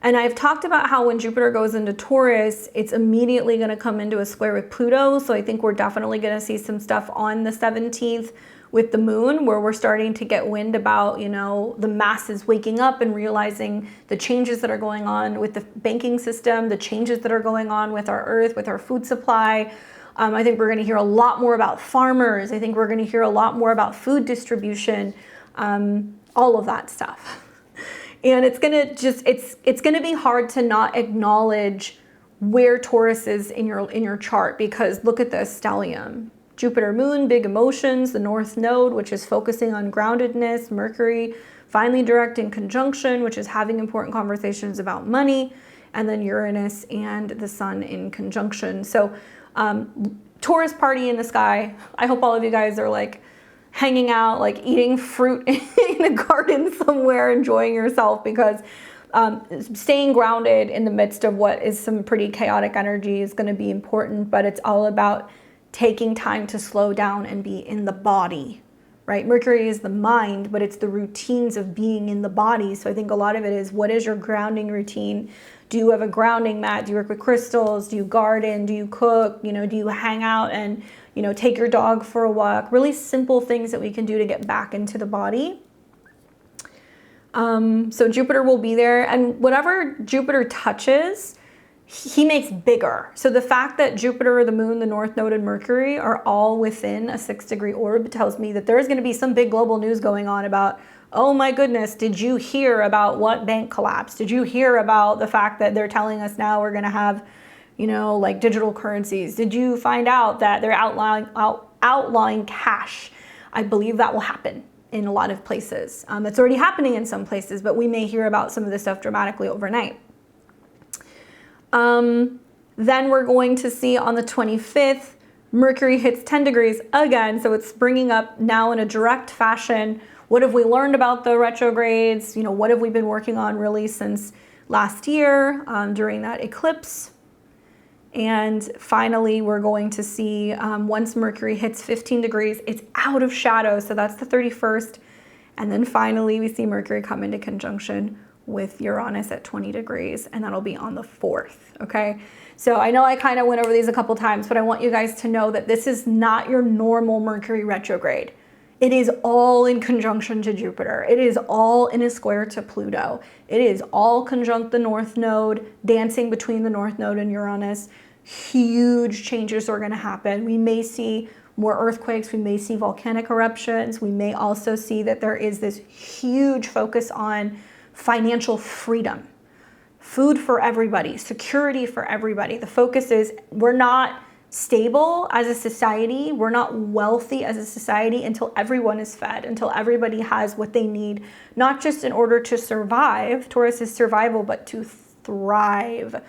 [SPEAKER 1] And I've talked about how when Jupiter goes into Taurus, it's immediately going to come into a square with Pluto. So I think we're definitely going to see some stuff on the 17th with the moon, where we're starting to get wind about, you know, the masses waking up and realizing the changes that are going on with the banking system, the changes that are going on with our earth, with our food supply. I think we're going to hear a lot more about farmers. I think we're going to hear a lot more about food distribution, all of that stuff. And it's going to just, it's going to be hard to not acknowledge where Taurus is in your chart, because look at this stellium. Jupiter moon, big emotions, the North Node, which is focusing on groundedness, Mercury finally direct in conjunction, which is having important conversations about money, and then Uranus and the sun in conjunction. So Taurus party in the sky. I hope all of you guys are like hanging out, like eating fruit in a garden somewhere, enjoying yourself, because staying grounded in the midst of what is some pretty chaotic energy is going to be important, but it's all about taking time to slow down and be in the body, right? Mercury is the mind, but it's the routines of being in the body. So I think a lot of it is, what is your grounding routine? Do you have a grounding mat? Do you work with crystals? Do you garden? Do you cook? You know, do you hang out and, you know, take your dog for a walk? Really simple things that we can do to get back into the body. So Jupiter will be there, and whatever Jupiter touches, he makes bigger. So the fact that Jupiter, the moon, the North Node, and Mercury are all within a 6-degree orb tells me that there's going to be some big global news going on about, oh my goodness, did you hear about what bank collapsed? Did you hear about the fact that they're telling us now we're going to have, you know, like digital currencies? Did you find out that they're outlawing cash? I believe that will happen. in a lot of places. It's already happening in some places, but we may hear about some of this stuff dramatically overnight. Then we're going to see on the 25th, Mercury hits 10 degrees again, so it's bringing up now in a direct fashion, what have we learned about the retrogrades? You know, what have we been working on really since last year during that eclipse? And finally, we're going to see once Mercury hits 15 degrees, it's out of shadow, so that's the 31st. And then finally, we see Mercury come into conjunction with Uranus at 20 degrees, and that'll be on the 4th, okay? So I know I kind of went over these a couple times, but I want you guys to know that this is not your normal Mercury retrograde. It is all in conjunction to Jupiter. It is all in a square to Pluto. It is all conjunct the North Node, dancing between the North Node and Uranus. Huge changes are going to happen. We may see more earthquakes. We may see volcanic eruptions. We may also see that there is this huge focus on financial freedom, food for everybody, security for everybody. The focus is we're not stable as a society, we're not wealthy as a society until everyone is fed, until everybody has what they need, not just in order to survive, Taurus is survival, but to thrive.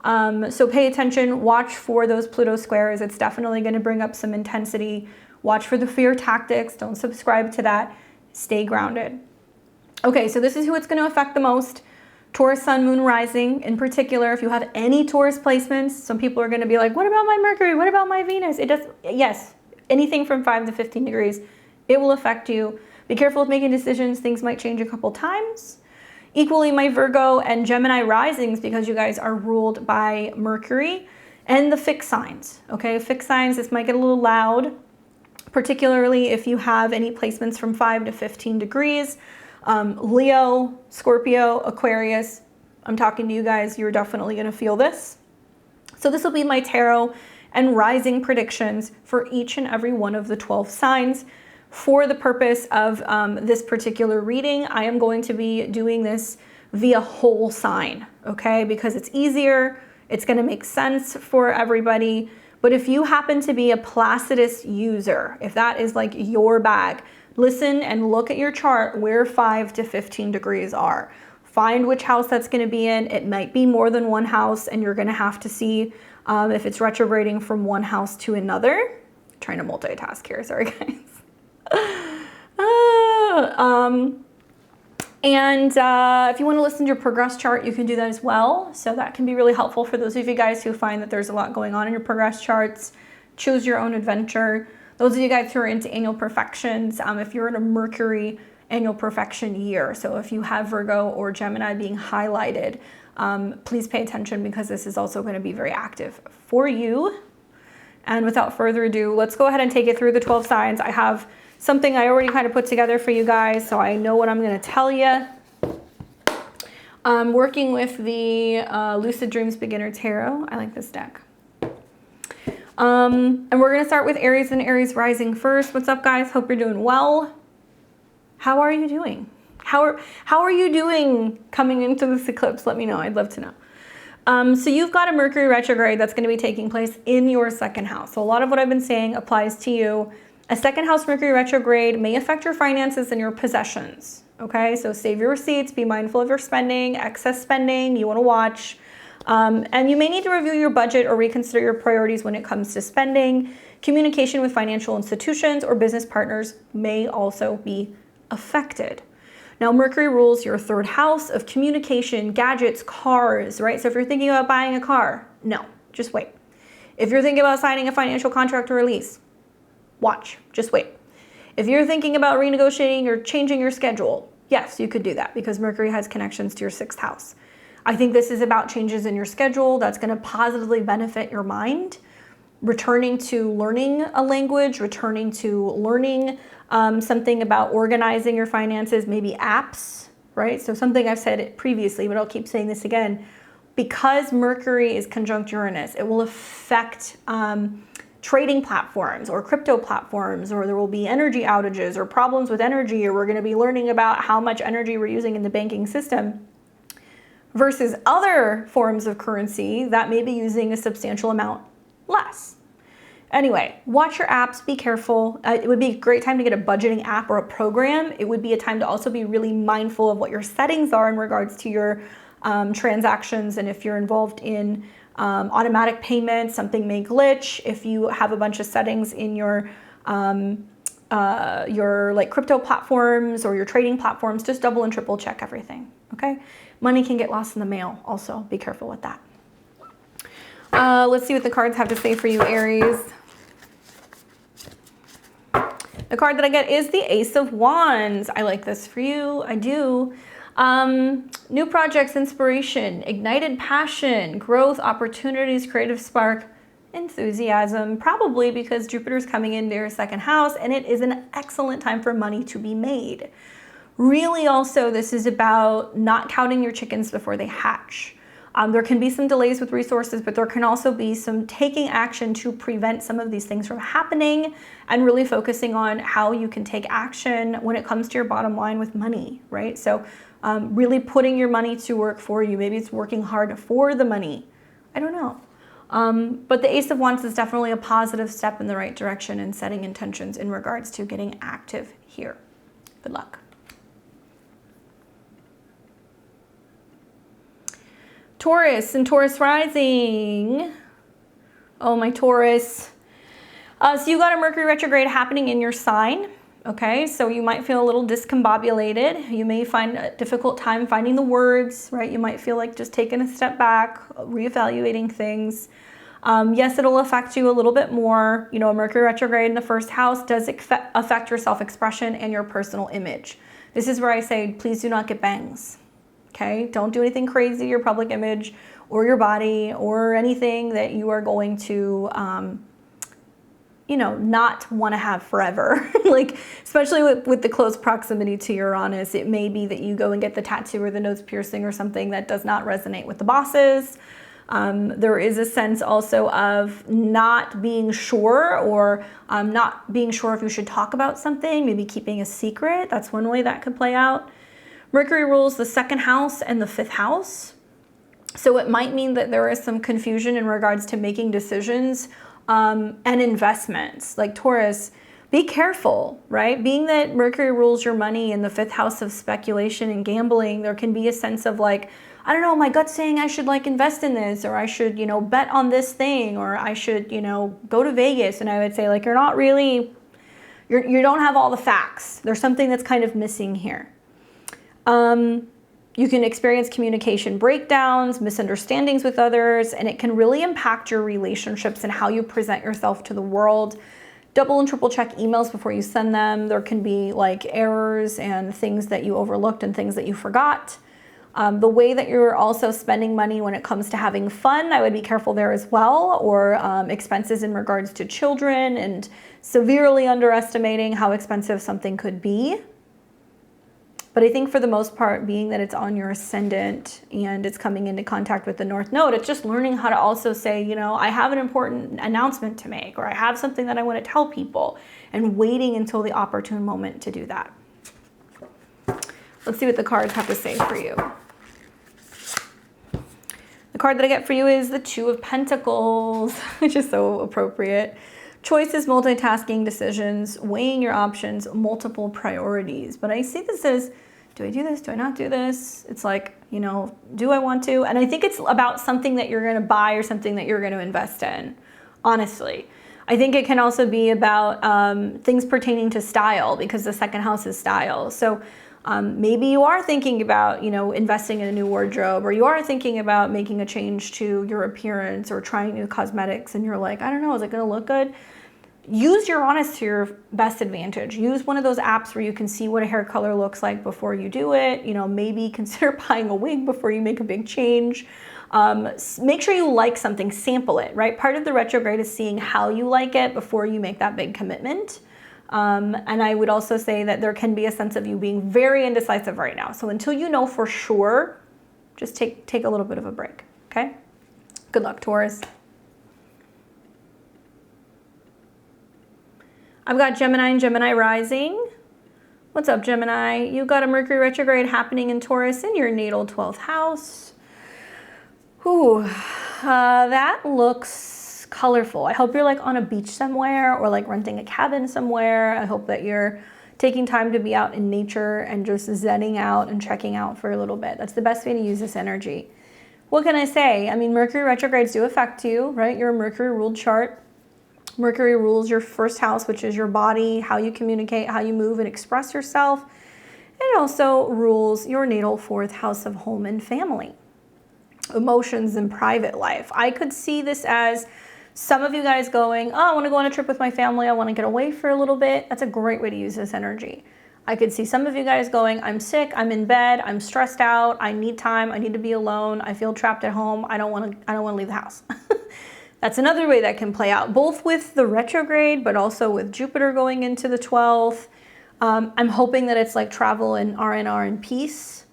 [SPEAKER 1] So pay attention, watch for those Pluto squares. It's definitely going to bring up some intensity. Watch for the fear tactics. Don't subscribe to that. Stay grounded. Okay, so this is who it's going to affect the most. Taurus, Sun, Moon, Rising. In particular, if you have any Taurus placements, some people are going to be like, what about my Mercury? What about my Venus? It does, yes, anything from 5 to 15 degrees, it will affect you. Be careful with making decisions. Things might change a couple times. Equally, my Virgo and Gemini risings, because you guys are ruled by Mercury, and the fixed signs, okay? Fixed signs, this might get a little loud, particularly if you have any placements from 5 to 15 degrees. Leo, Scorpio, Aquarius, I'm talking to you guys, you're definitely going to feel this. So this will be my tarot and rising predictions for each and every one of the 12 signs. For the purpose of this particular reading, I am going to be doing this via whole sign, okay? Because it's easier, it's going to make sense for everybody. But if you happen to be a Placidus user, if that is like your bag, listen and look at your chart where 5 to 15 degrees are. Find which house that's going to be in. It might be more than one house, and you're going to have to see if it's retrograding from one house to another. I'm trying to multitask here, sorry guys. If you want to listen to your progress chart, you can do that as well. So that can be really helpful for those of you guys who find that there's a lot going on in your progress charts. Choose your own adventure. Those of you guys who are into annual perfections, if you're in a Mercury annual perfection year, so if you have Virgo or Gemini being highlighted, please pay attention, because this is also going to be very active for you. And without further ado, let's go ahead and take it through the 12 signs. I have something I already kind of put together for you guys, so I know what I'm going to tell you. I'm working with the Lucid Dreams Beginner Tarot. I like this deck. And we're going to start with Aries and Aries rising first. What's up, guys? Hope you're doing well. How are you doing? How are you doing coming into this eclipse? Let me know. I'd love to know. So you've got a Mercury retrograde that's going to be taking place in your second house. So a lot of what I've been saying applies to you. A second house Mercury retrograde may affect your finances and your possessions. Okay, so save your receipts, be mindful of your spending, excess spending you want to watch. And you may need to review your budget or reconsider your priorities when it comes to spending. Communication with financial institutions or business partners may also be affected. Now, Mercury rules your third house of communication, gadgets, cars, right? So if you're thinking about buying a car, no, just wait. If you're thinking about signing a financial contract or a lease, watch, just wait. If you're thinking about renegotiating or changing your schedule, yes, you could do that, because Mercury has connections to your sixth house. I think this is about changes in your schedule that's going to positively benefit your mind. Returning to learning a language, returning to learning something about organizing your finances, maybe apps, right? So something I've said previously, but I'll keep saying this again. Because Mercury is conjunct Uranus, it will affect trading platforms or crypto platforms, or there will be energy outages or problems with energy, or we're going to be learning about how much energy we're using in the banking system versus other forms of currency that may be using a substantial amount less. Anyway, watch your apps, be careful. It would be a great time to get a budgeting app or a program. It would be a time to also be really mindful of what your settings are in regards to your transactions, and if you're involved in automatic payments, something may glitch. If you have a bunch of settings in your like crypto platforms or your trading platforms, just double and triple check everything, okay? Money can get lost in the mail also. Be careful with that. Let's see what the cards have to say for you, Aries. The card that I get is the Ace of Wands. I like this for you. I do. New projects, inspiration, ignited passion, growth, opportunities, creative spark, enthusiasm, probably because Jupiter's coming into your second house and it is an excellent time for money to be made. Really also, this is about not counting your chickens before they hatch. There can be some delays with resources, but there can also be some taking action to prevent some of these things from happening and really focusing on how you can take action when it comes to your bottom line with money, right? So really putting your money to work for you. Maybe it's working hard for the money. I don't know. But the Ace of Wands is definitely a positive step in the right direction and setting intentions in regards to getting active here. Good luck. Taurus and Taurus rising. Oh, my Taurus. So you got a Mercury retrograde happening in your sign. Okay, so you might feel a little discombobulated. You may find a difficult time finding the words, right? You might feel like just taking a step back, reevaluating things. Yes, it'll affect you a little bit more. You know, a Mercury retrograde in the first house does affect your self-expression and your personal image. This is where I say, please do not get bangs. Okay, don't do anything crazy, your public image or your body or anything that you are going to, you know, not want to have forever. Like, especially with the close proximity to Uranus, it may be that you go and get the tattoo or the nose piercing or something that does not resonate with the bosses. There is a sense also of not being sure or not being sure if you should talk about something, maybe keeping a secret. That's one way that could play out. Mercury rules the second house and the fifth house. So it might mean that there is some confusion in regards to making decisions and investments. Like Taurus, be careful, right? Being that Mercury rules your money in the fifth house of speculation and gambling, there can be a sense of like, I don't know, my gut's saying I should like invest in this, or I should, you know, bet on this thing, or I should, you know, go to Vegas. And I would say like, you're not really, you don't have all the facts. There's something that's kind of missing here. You can experience communication breakdowns, misunderstandings with others, and it can really impact your relationships and how you present yourself to the world. Double and triple check emails before you send them. There can be like errors and things that you overlooked and things that you forgot. The way that you're also spending money when it comes to having fun, I would be careful there as well, or expenses in regards to children and severely underestimating how expensive something could be. But I think for the most part, being that it's on your ascendant and it's coming into contact with the North Node, it's just learning how to also say, you know, I have an important announcement to make, or I have something that I want to tell people, and waiting until the opportune moment to do that. Let's see what the cards have to say for you. The card that I get for you is the Two of Pentacles, which is so appropriate. Choices, multitasking, decisions, weighing your options, multiple priorities. But I see this as, do I do this? Do I not do this? It's like, you know, do I want to? And I think it's about something that you're going to buy or something that you're going to invest in, honestly. I think it can also be about things pertaining to style, because the second house is style. So maybe you are thinking about, you know, investing in a new wardrobe, or you are thinking about making a change to your appearance or trying new cosmetics, and you're like, I don't know, is it going to look good? Use Uranus to your best advantage. Use one of those apps where you can see what a hair color looks like before you do it. You know, maybe consider buying a wig before you make a big change. Make sure you like something, sample it, right? Part of the retrograde is seeing how you like it before you make that big commitment. And I would also say that there can be a sense of you being very indecisive right now. So until you know for sure, just take a little bit of a break, okay? Good luck, Taurus. I've got Gemini and Gemini rising. What's up, Gemini? You got a Mercury retrograde happening in Taurus in your natal 12th house. Ooh, that looks colorful. I hope you're like on a beach somewhere or like renting a cabin somewhere. I hope that you're taking time to be out in nature and just zenning out and checking out for a little bit. That's the best way to use this energy. What can I say? I mean, Mercury retrogrades do affect you, right? You're a Mercury ruled chart. Mercury rules your first house, which is your body, how you communicate, how you move and express yourself. It also rules your natal fourth house of home and family, emotions and private life. I could see this as some of you guys going, oh, I want to go on a trip with my family. I want to get away for a little bit. That's a great way to use this energy. I could see some of you guys going, I'm sick, I'm in bed, I'm stressed out, I need time, I need to be alone, I feel trapped at home, I don't want to leave the house. That's another way that can play out, both with the retrograde, but also with Jupiter going into the 12th. I'm hoping that it's like travel and R&R and peace,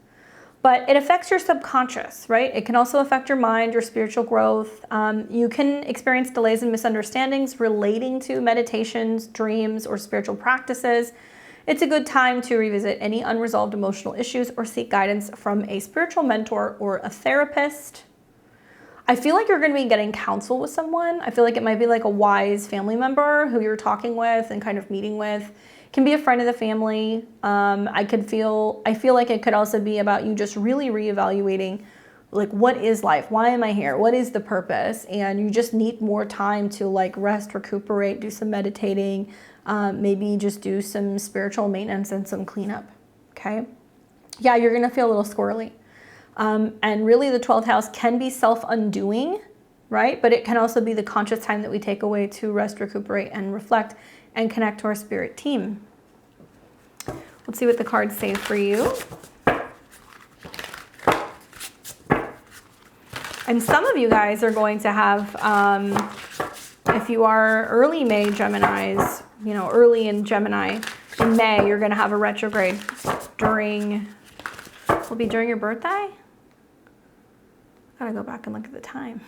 [SPEAKER 1] but it affects your subconscious, right? It can also affect your mind, your spiritual growth. You can experience delays and misunderstandings relating to meditations, dreams, or spiritual practices. It's a good time to revisit any unresolved emotional issues or seek guidance from a spiritual mentor or a therapist. I feel like you're going to be getting counsel with someone. I feel like it might be like a wise family member who you're talking with and kind of meeting with. It can be a friend of the family. I feel like it could also be about you just really reevaluating, like, what is life? Why am I here? What is the purpose? And you just need more time to like rest, recuperate, do some meditating, maybe just do some spiritual maintenance and some cleanup. Okay. Yeah, you're going to feel a little squirrely. And really the 12th house can be self-undoing, right? But it can also be the conscious time that we take away to rest, recuperate, and reflect and connect to our spirit team. Let's see what the cards say for you. And some of you guys are going to have, if you are early May Geminis, you know, early in Gemini, in May, you're going to have a retrograde will be during your birthday? Gotta go back and look at the time.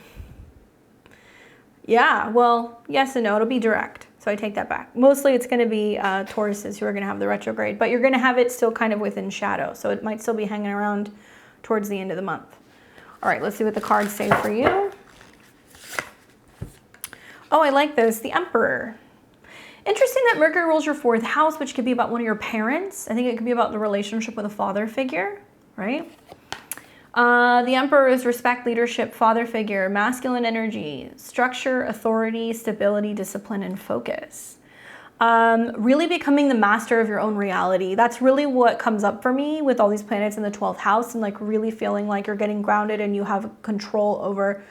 [SPEAKER 1] Yeah, well, yes and no, it'll be direct. So I take that back. Mostly it's gonna be Tauruses who are gonna have the retrograde, but you're gonna have it still kind of within shadow. So it might still be hanging around towards the end of the month. All right, let's see what the cards say for you. Oh, I like this, the Emperor. Interesting that Mercury rules your fourth house, which could be about one of your parents. I think it could be about the relationship with a father figure, right? The Emperor is respect, leadership, father figure, masculine energy, structure, authority, stability, discipline, and focus. Really becoming the master of your own reality. That's really what comes up for me with all these planets in the 12th house, and like really feeling like you're getting grounded and you have control over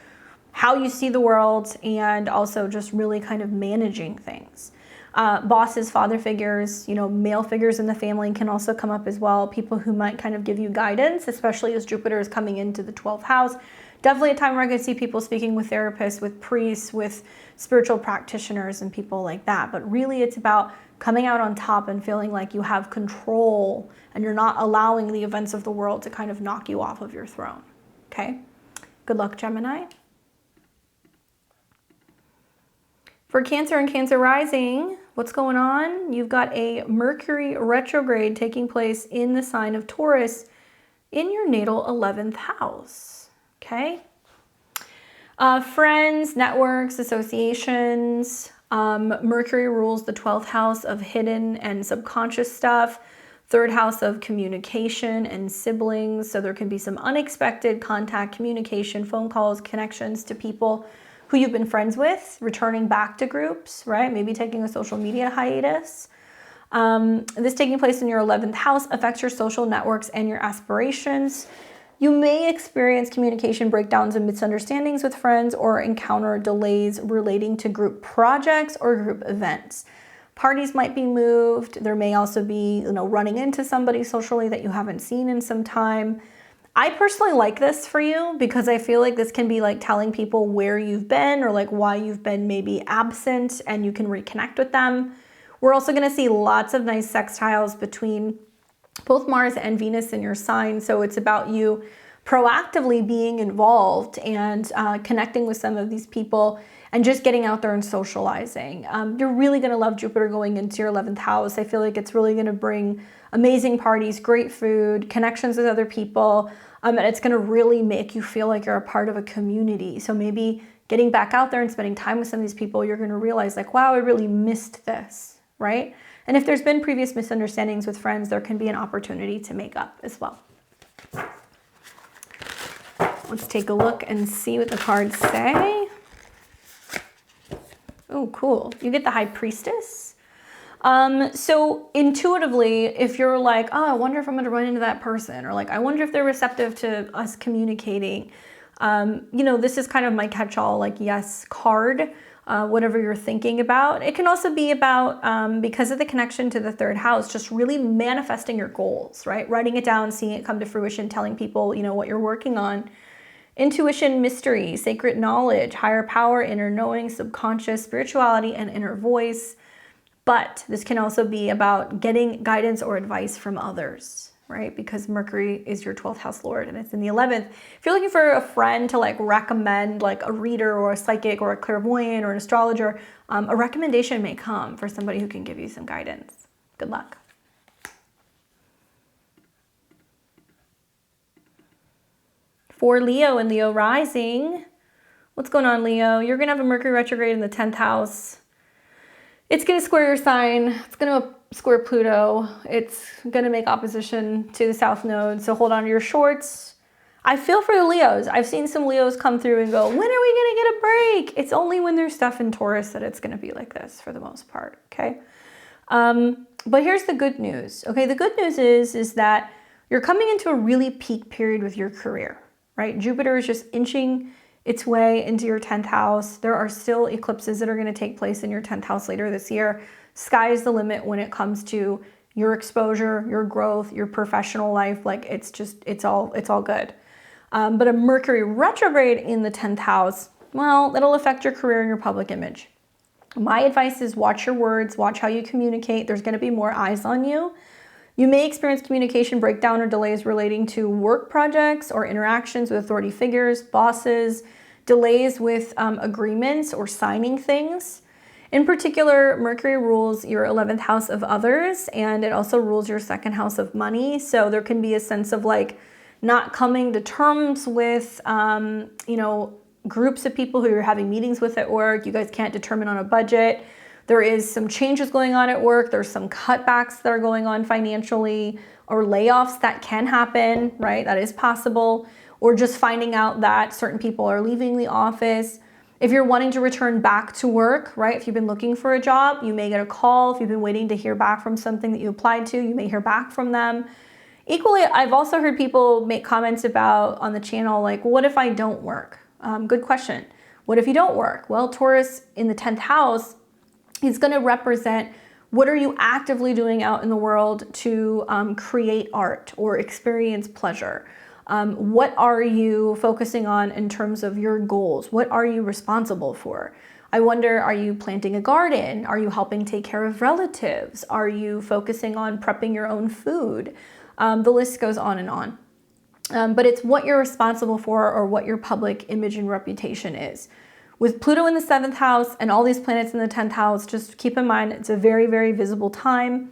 [SPEAKER 1] how you see the world, and also just really kind of managing things. Bosses, father figures, you know, male figures in the family can also come up as well. People who might kind of give you guidance, especially as Jupiter is coming into the 12th house. Definitely a time where I can see people speaking with therapists, with priests, with spiritual practitioners and people like that. But really it's about coming out on top and feeling like you have control and you're not allowing the events of the world to kind of knock you off of your throne. Okay? Good luck, Gemini. For Cancer and Cancer rising, what's going on? You've got a Mercury retrograde taking place in the sign of Taurus in your natal 11th house, okay? Friends, networks, associations. Mercury rules the 12th house of hidden and subconscious stuff, 3rd house of communication and siblings. So there can be some unexpected contact, communication, phone calls, connections to people who you've been friends with, returning back to groups, right? Maybe taking a social media hiatus. This taking place in your 11th house affects your social networks and your aspirations. You may experience communication breakdowns and misunderstandings with friends or encounter delays relating to group projects or group events. Parties might be moved. There may also be, you know, running into somebody socially that you haven't seen in some time. I personally like this for you because I feel like this can be like telling people where you've been or like why you've been maybe absent, and you can reconnect with them. We're also going to see lots of nice sextiles between both Mars and Venus in your sign. So it's about you proactively being involved and connecting with some of these people and just getting out there and socializing. You're really going to love Jupiter going into your 11th house. I feel like it's really going to bring amazing parties, great food, connections with other people, and it's going to really make you feel like you're a part of a community. So maybe getting back out there and spending time with some of these people, you're going to realize like, wow, I really missed this, right? And if there's been previous misunderstandings with friends, there can be an opportunity to make up as well. Let's take a look and see what the cards say. Oh, cool. You get the High Priestess. So intuitively, if you're like, oh, I wonder if I'm going to run into that person, or like, I wonder if they're receptive to us communicating, you know, this is kind of my catch-all, like, yes card, whatever you're thinking about. It can also be about, because of the connection to the third house, just really manifesting your goals, right? Writing it down, seeing it come to fruition, telling people, you know, what you're working on. Intuition, mystery, sacred knowledge, higher power, inner knowing, subconscious, spirituality, and inner voice. But this can also be about getting guidance or advice from others, right? Because Mercury is your 12th house lord and it's in the 11th. If you're looking for a friend to like recommend like a reader or a psychic or a clairvoyant or an astrologer, a recommendation may come for somebody who can give you some guidance. Good luck. For Leo and Leo rising, what's going on, Leo? You're going to have a Mercury retrograde in the 10th house. It's going to square your sign. It's going to square Pluto. It's going to make opposition to the South Node. So hold on to your shorts. I feel for the Leos. I've seen some Leos come through and go, when are we going to get a break? It's only when there's stuff in Taurus that it's going to be like this for the most part, okay? But here's the good news, okay? The good news is that you're coming into a really peak period with your career, right? Jupiter is just inching its way into your 10th house. There are still eclipses that are going to take place in your 10th house later this year. Sky is the limit when it comes to your exposure, your growth, your professional life. Like it's all good. But a Mercury retrograde in the 10th house, well, it'll affect your career and your public image. My advice is watch your words, watch how you communicate. There's going to be more eyes on you. You may experience communication breakdown or delays relating to work projects or interactions with authority figures, bosses, delays with agreements or signing things. In particular, Mercury rules your 11th house of others, and it also rules your 2nd house of money. So there can be a sense of like not coming to terms with, you know, groups of people who you're having meetings with at work. You guys can't determine on a budget. There is some changes going on at work. There's some cutbacks that are going on financially, or layoffs that can happen, right? That is possible. Or just finding out that certain people are leaving the office. If you're wanting to return back to work, right? If you've been looking for a job, you may get a call. If you've been waiting to hear back from something that you applied to, you may hear back from them. Equally, I've also heard people make comments about on the channel, like, what if I don't work? Good question. What if you don't work? Well, Taurus in the 10th house, it's going to represent what are you actively doing out in the world to create art or experience pleasure? What are you focusing on in terms of your goals? What are you responsible for? I wonder, are you planting a garden? Are you helping take care of relatives? Are you focusing on prepping your own food? The list goes on and on. But it's what you're responsible for or what your public image and reputation is. With Pluto in the 7th house and all these planets in the 10th house, just keep in mind it's a very, very visible time.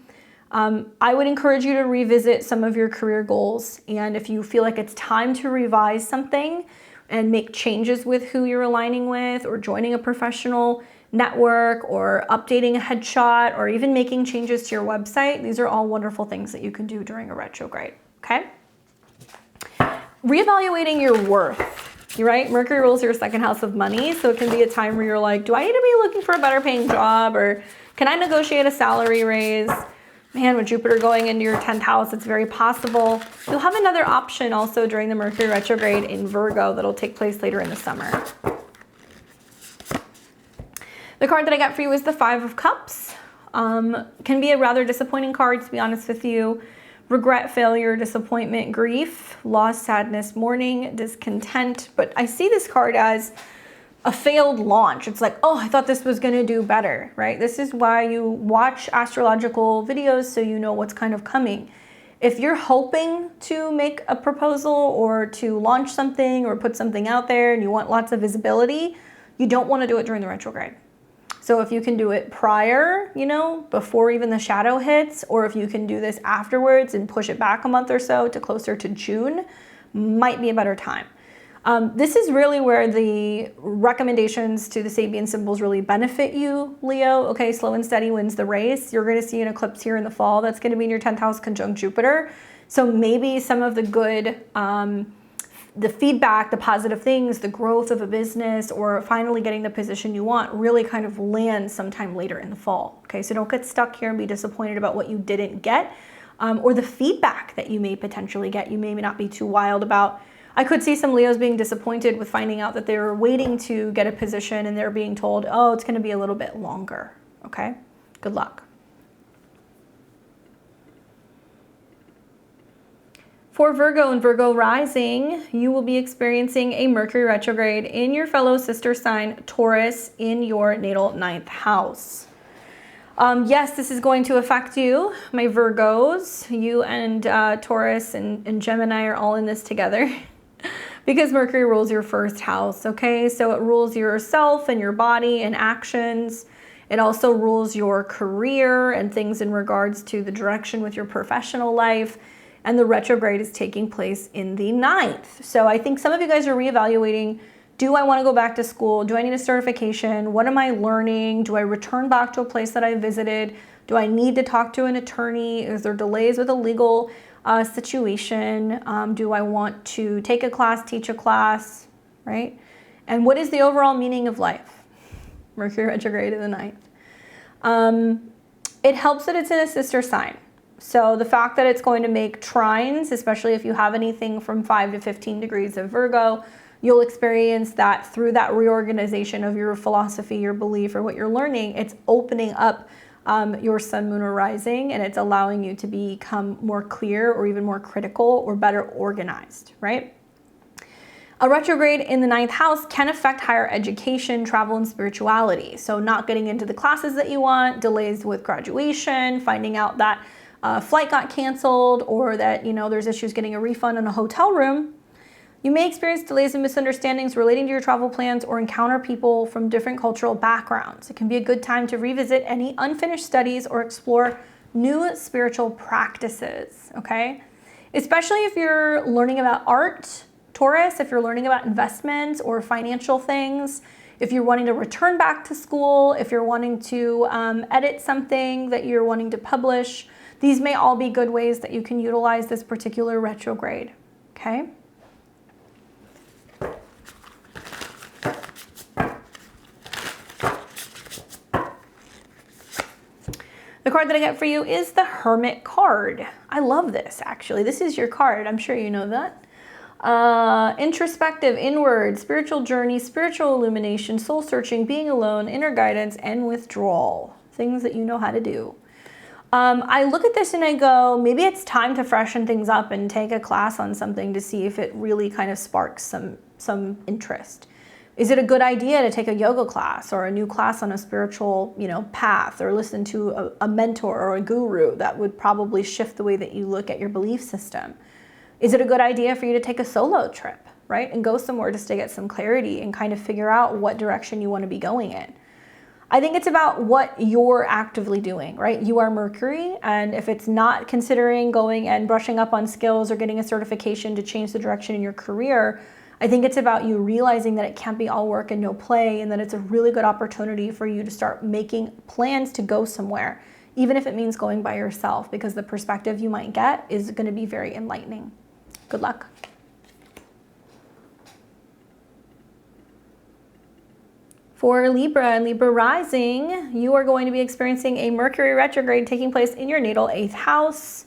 [SPEAKER 1] I would encourage you to revisit some of your career goals. And if you feel like it's time to revise something and make changes with who you're aligning with, or joining a professional network, or updating a headshot, or even making changes to your website, these are all wonderful things that you can do during a retrograde, okay? Reevaluating your worth. You're right, Mercury rules your 2nd house of money, so it can be a time where you're like, do I need to be looking for a better paying job, or can I negotiate a salary raise? Man, with Jupiter going into your 10th house, it's very possible. You'll have another option also during the Mercury retrograde in Virgo that'll take place later in the summer. The card that I got for you is the 5 of Cups. Can be a rather disappointing card, to be honest with you. Regret, failure, disappointment, grief, loss, sadness, mourning, discontent. But I see this card as a failed launch. It's like, oh, I thought this was going to do better, right? This is why you watch astrological videos, so you know what's kind of coming. If you're hoping to make a proposal or to launch something or put something out there and you want lots of visibility, you don't want to do it during the retrograde. So if you can do it prior, you know, before even the shadow hits, or if you can do this afterwards and push it back a month or so to closer to June, might be a better time. This is really where the recommendations to the Sabian symbols really benefit you, Leo. Okay, slow and steady wins the race. You're going to see an eclipse here in the fall. That's going to be in your 10th house conjunct Jupiter. So maybe some of the good, the feedback, the positive things, the growth of a business, or finally getting the position you want really kind of lands sometime later in the fall. Okay, so don't get stuck here and be disappointed about what you didn't get, or the feedback that you may potentially get. You may not be too wild about. I could see some Leos being disappointed with finding out that they were waiting to get a position and they're being told, oh, it's going to be a little bit longer. Okay, good luck. For Virgo and Virgo rising, you will be experiencing a Mercury retrograde in your fellow sister sign, Taurus, in your natal 9th house. Yes, this is going to affect you, my Virgos. You and Taurus and Gemini are all in this together. Because Mercury rules your 1st house, okay? So it rules yourself and your body and actions. It also rules your career and things in regards to the direction with your professional life. And the retrograde is taking place in the 9th. So I think some of you guys are reevaluating, do I want to go back to school? Do I need a certification? What am I learning? Do I return back to a place that I visited? Do I need to talk to an attorney? Is there delays with a legal situation? Do I want to take a class, teach a class, right? And what is the overall meaning of life? Mercury retrograde in the 9th. It helps that it's in a sister sign. So the fact that it's going to make trines, especially if you have anything from 5 to 15 degrees of Virgo, you'll experience that through that reorganization of your philosophy, your belief, or what you're learning. It's opening up your sun, moon, or rising, and it's allowing you to become more clear or even more critical or better organized, right? A retrograde in the 9th house can affect higher education, travel, and spirituality. So not getting into the classes that you want, delays with graduation, finding out that flight got canceled, or that, you know, there's issues getting a refund on a hotel room. You may experience delays and misunderstandings relating to your travel plans or encounter people from different cultural backgrounds. It can be a good time to revisit any unfinished studies or explore new spiritual practices, okay? Especially if you're learning about art, Taurus, if you're learning about investments or financial things, if you're wanting to return back to school, if you're wanting to edit something that you're wanting to publish, these may all be good ways that you can utilize this particular retrograde, okay? The card that I get for you is the Hermit card. I love this, actually. This is your card. I'm sure you know that. Introspective, inward, spiritual journey, spiritual illumination, soul searching, being alone, inner guidance, and withdrawal. Things that you know how to do. I look at this and I go, maybe it's time to freshen things up and take a class on something to see if it really kind of sparks some interest. Is it a good idea to take a yoga class or a new class on a spiritual, you know, path, or listen to a mentor or a guru that would probably shift the way that you look at your belief system? Is it a good idea for you to take a solo trip, right? And go somewhere just to get some clarity and kind of figure out what direction you want to be going in. I think it's about what you're actively doing, right? You are Mercury, and if it's not considering going and brushing up on skills or getting a certification to change the direction in your career, I think it's about you realizing that it can't be all work and no play, and that it's a really good opportunity for you to start making plans to go somewhere, even if it means going by yourself, because the perspective you might get is going to be very enlightening. Good luck. For Libra and Libra rising, you are going to be experiencing a Mercury retrograde taking place in your natal 8th house.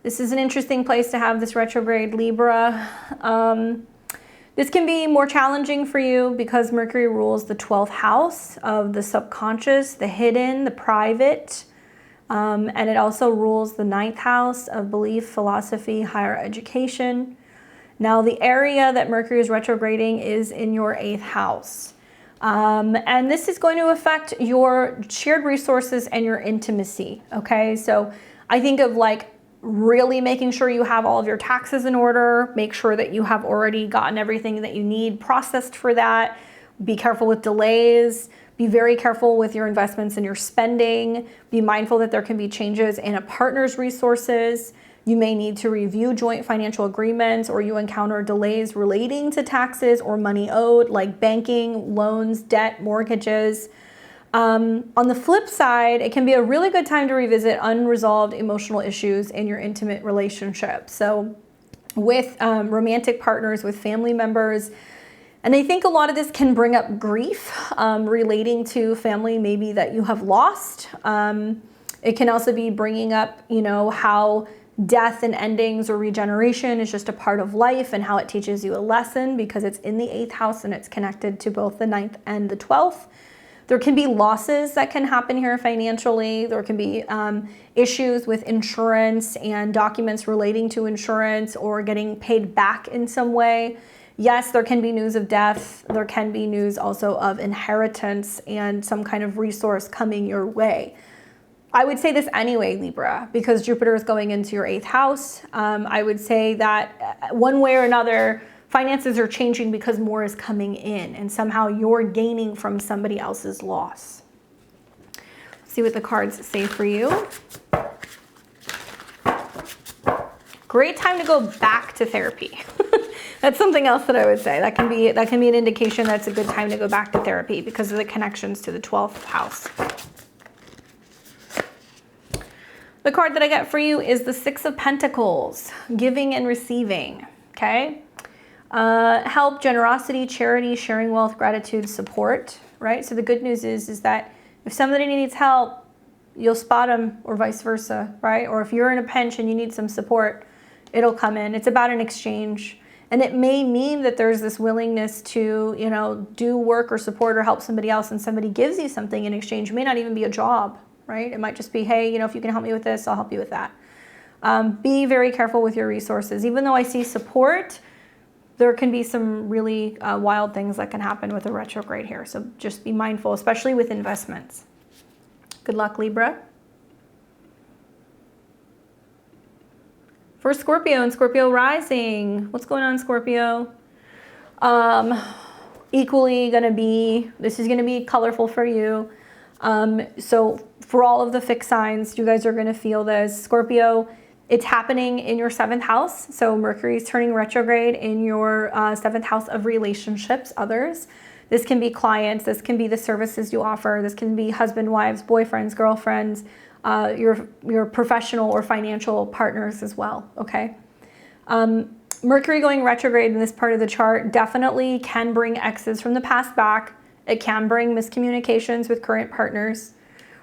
[SPEAKER 1] This is an interesting place to have this retrograde, Libra. This can be more challenging for you because Mercury rules the 12th house of the subconscious, the hidden, the private, and it also rules the 9th house of belief, philosophy, higher education. Now, the area that Mercury is retrograding is in your 8th house. And this is going to affect your shared resources and your intimacy, okay? So I think of like really making sure you have all of your taxes in order, make sure that you have already gotten everything that you need processed for that. Be careful with delays. Be very careful with your investments and your spending. Be mindful that there can be changes in a partner's resources. You may need to review joint financial agreements, or you encounter delays relating to taxes or money owed, like banking, loans, debt, mortgages. On the flip side, it can be a really good time to revisit unresolved emotional issues in your intimate relationships. So with romantic partners, with family members. And I think a lot of this can bring up grief relating to family maybe that you have lost. It can also be bringing up, you know, how death and endings or regeneration is just a part of life, and how it teaches you a lesson because it's in the 8th house and it's connected to both the 9th and the 12th. There can be losses that can happen here financially. There can be issues with insurance and documents relating to insurance, or getting paid back in some way. Yes, there can be news of death. There can be news also of inheritance and some kind of resource coming your way. I would say this anyway, Libra, because Jupiter is going into your 8th house. I would say that one way or another, finances are changing because more is coming in, and somehow you're gaining from somebody else's loss. Let's see what the cards say for you. Great time to go back to therapy. That's something else that I would say. That can be an indication that's a good time to go back to therapy because of the connections to the 12th house. The card that I got for you is the 6 of Pentacles, giving and receiving, okay? Help, generosity, charity, sharing wealth, gratitude, support, right? So the good news is that if somebody needs help, you'll spot them, or vice versa, right? Or if you're in a pinch and you need some support, it'll come in. It's about an exchange. And it may mean that there's this willingness to, you know, do work or support or help somebody else, and somebody gives you something in exchange. It may not even be a job, right? It might just be, hey, you know, if you can help me with this, I'll help you with that. Be very careful with your resources. Even though I see support, there can be some really wild things that can happen with a retrograde here. So just be mindful, especially with investments. Good luck, Libra. For Scorpio and Scorpio rising, what's going on, Scorpio? Equally this is gonna be colorful for you. So for all of the fixed signs, you guys are gonna feel this. Scorpio, it's happening in your 7th house. So Mercury is turning retrograde in your 7th house of relationships, others. This can be clients, this can be the services you offer, this can be husband, wives, boyfriends, girlfriends, your professional or financial partners as well, okay? Mercury going retrograde in this part of the chart definitely can bring exes from the past back. It can bring miscommunications with current partners.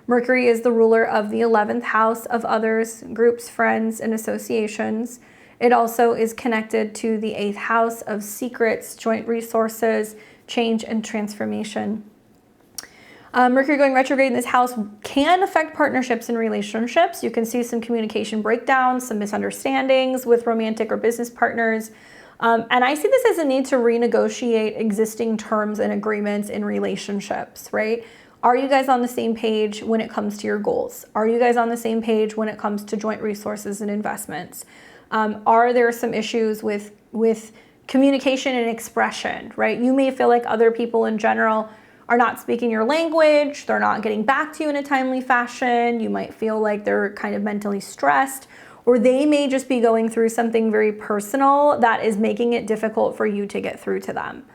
[SPEAKER 1] Mercury is the ruler of the 11th house of others, groups, friends, and associations. It also is connected to the 8th house of secrets, joint resources, change, and transformation. Mercury going retrograde in this house can affect partnerships and relationships. You can see some communication breakdowns, some misunderstandings with romantic or business partners. And I see this as a need to renegotiate existing terms and agreements in relationships, right? Are you guys on the same page when it comes to your goals? Are you guys on the same page when it comes to joint resources and investments? Are there some issues with communication and expression, right? You may feel like other people in general are not speaking your language, they're not getting back to you in a timely fashion, you might feel like they're kind of mentally stressed, or they may just be going through something very personal that is making it difficult for you to get through to them.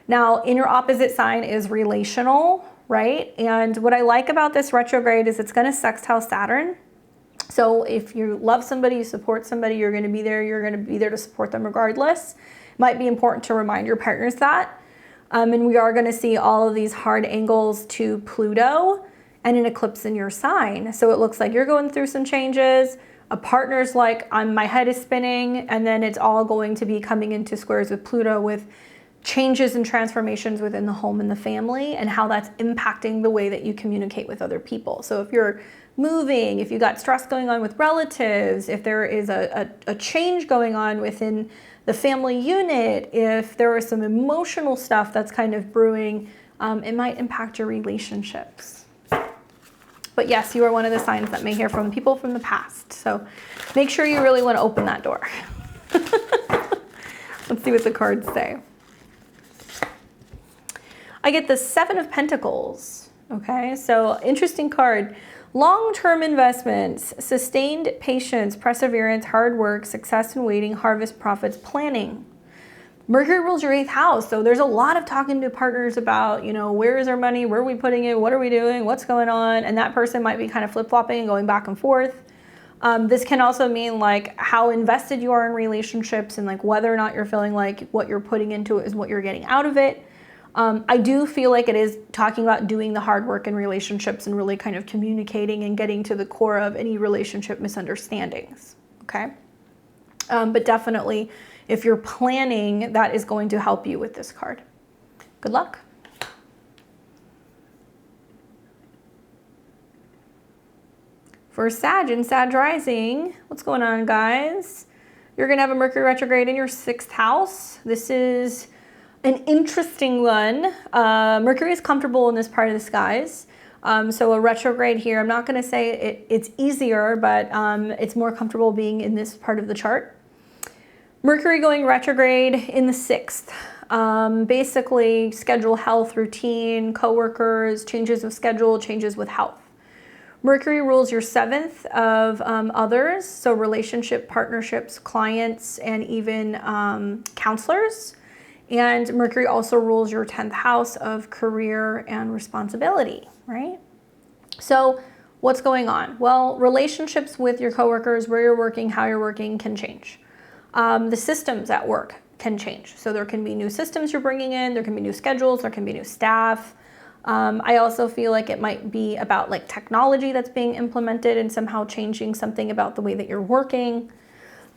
[SPEAKER 1] Now, in your opposite sign is relational, right? And what I like about this retrograde is it's gonna sextile Saturn. So if you love somebody, you support somebody, you're gonna be there to support them regardless. It might be important to remind your partners that. And we are going to see all of these hard angles to Pluto and an eclipse in your sign. So it looks like you're going through some changes. A partner's like, my head is spinning, and then it's all going to be coming into squares with Pluto, with changes and transformations within the home and the family, and how that's impacting the way that you communicate with other people. So if you're moving, if you got stress going on with relatives, if there is a change going on within the family unit, if there is some emotional stuff that's kind of brewing, it might impact your relationships. But yes, you are one of the signs that may hear from people from the past. So make sure you really want to open that door. Let's see what the cards say. I get the 7 of Pentacles. Okay, so interesting card. Long-term investments, sustained patience, perseverance, hard work, success in waiting, harvest, profits, planning. Mercury rules your 8th house, so there's a lot of talking to partners about, you know, where is our money, where are we putting it, what are we doing, what's going on, and that person might be kind of flip-flopping and going back and forth. This can also mean like how invested you are in relationships and like whether or not you're feeling like what you're putting into it is what you're getting out of it. I do feel like it is talking about doing the hard work in relationships and really kind of communicating and getting to the core of any relationship misunderstandings, okay? But definitely, if you're planning, that is going to help you with this card. Good luck. For Sag and Sag rising, what's going on, guys? You're going to have a Mercury retrograde in your 6th house. This is an interesting one. Mercury is comfortable in this part of the skies. So a retrograde here, I'm not going to say it's easier, but it's more comfortable being in this part of the chart. Mercury going retrograde in the 6th. Basically, schedule, health, routine, coworkers, changes of schedule, changes with health. Mercury rules your 7th of others, so relationship, partnerships, clients, and even counselors. And Mercury also rules your 10th house of career and responsibility, right? So what's going on? Well, relationships with your coworkers, where you're working, how you're working can change. The systems at work can change. So there can be new systems you're bringing in, there can be new schedules, there can be new staff. I also feel like it might be about like technology that's being implemented and somehow changing something about the way that you're working.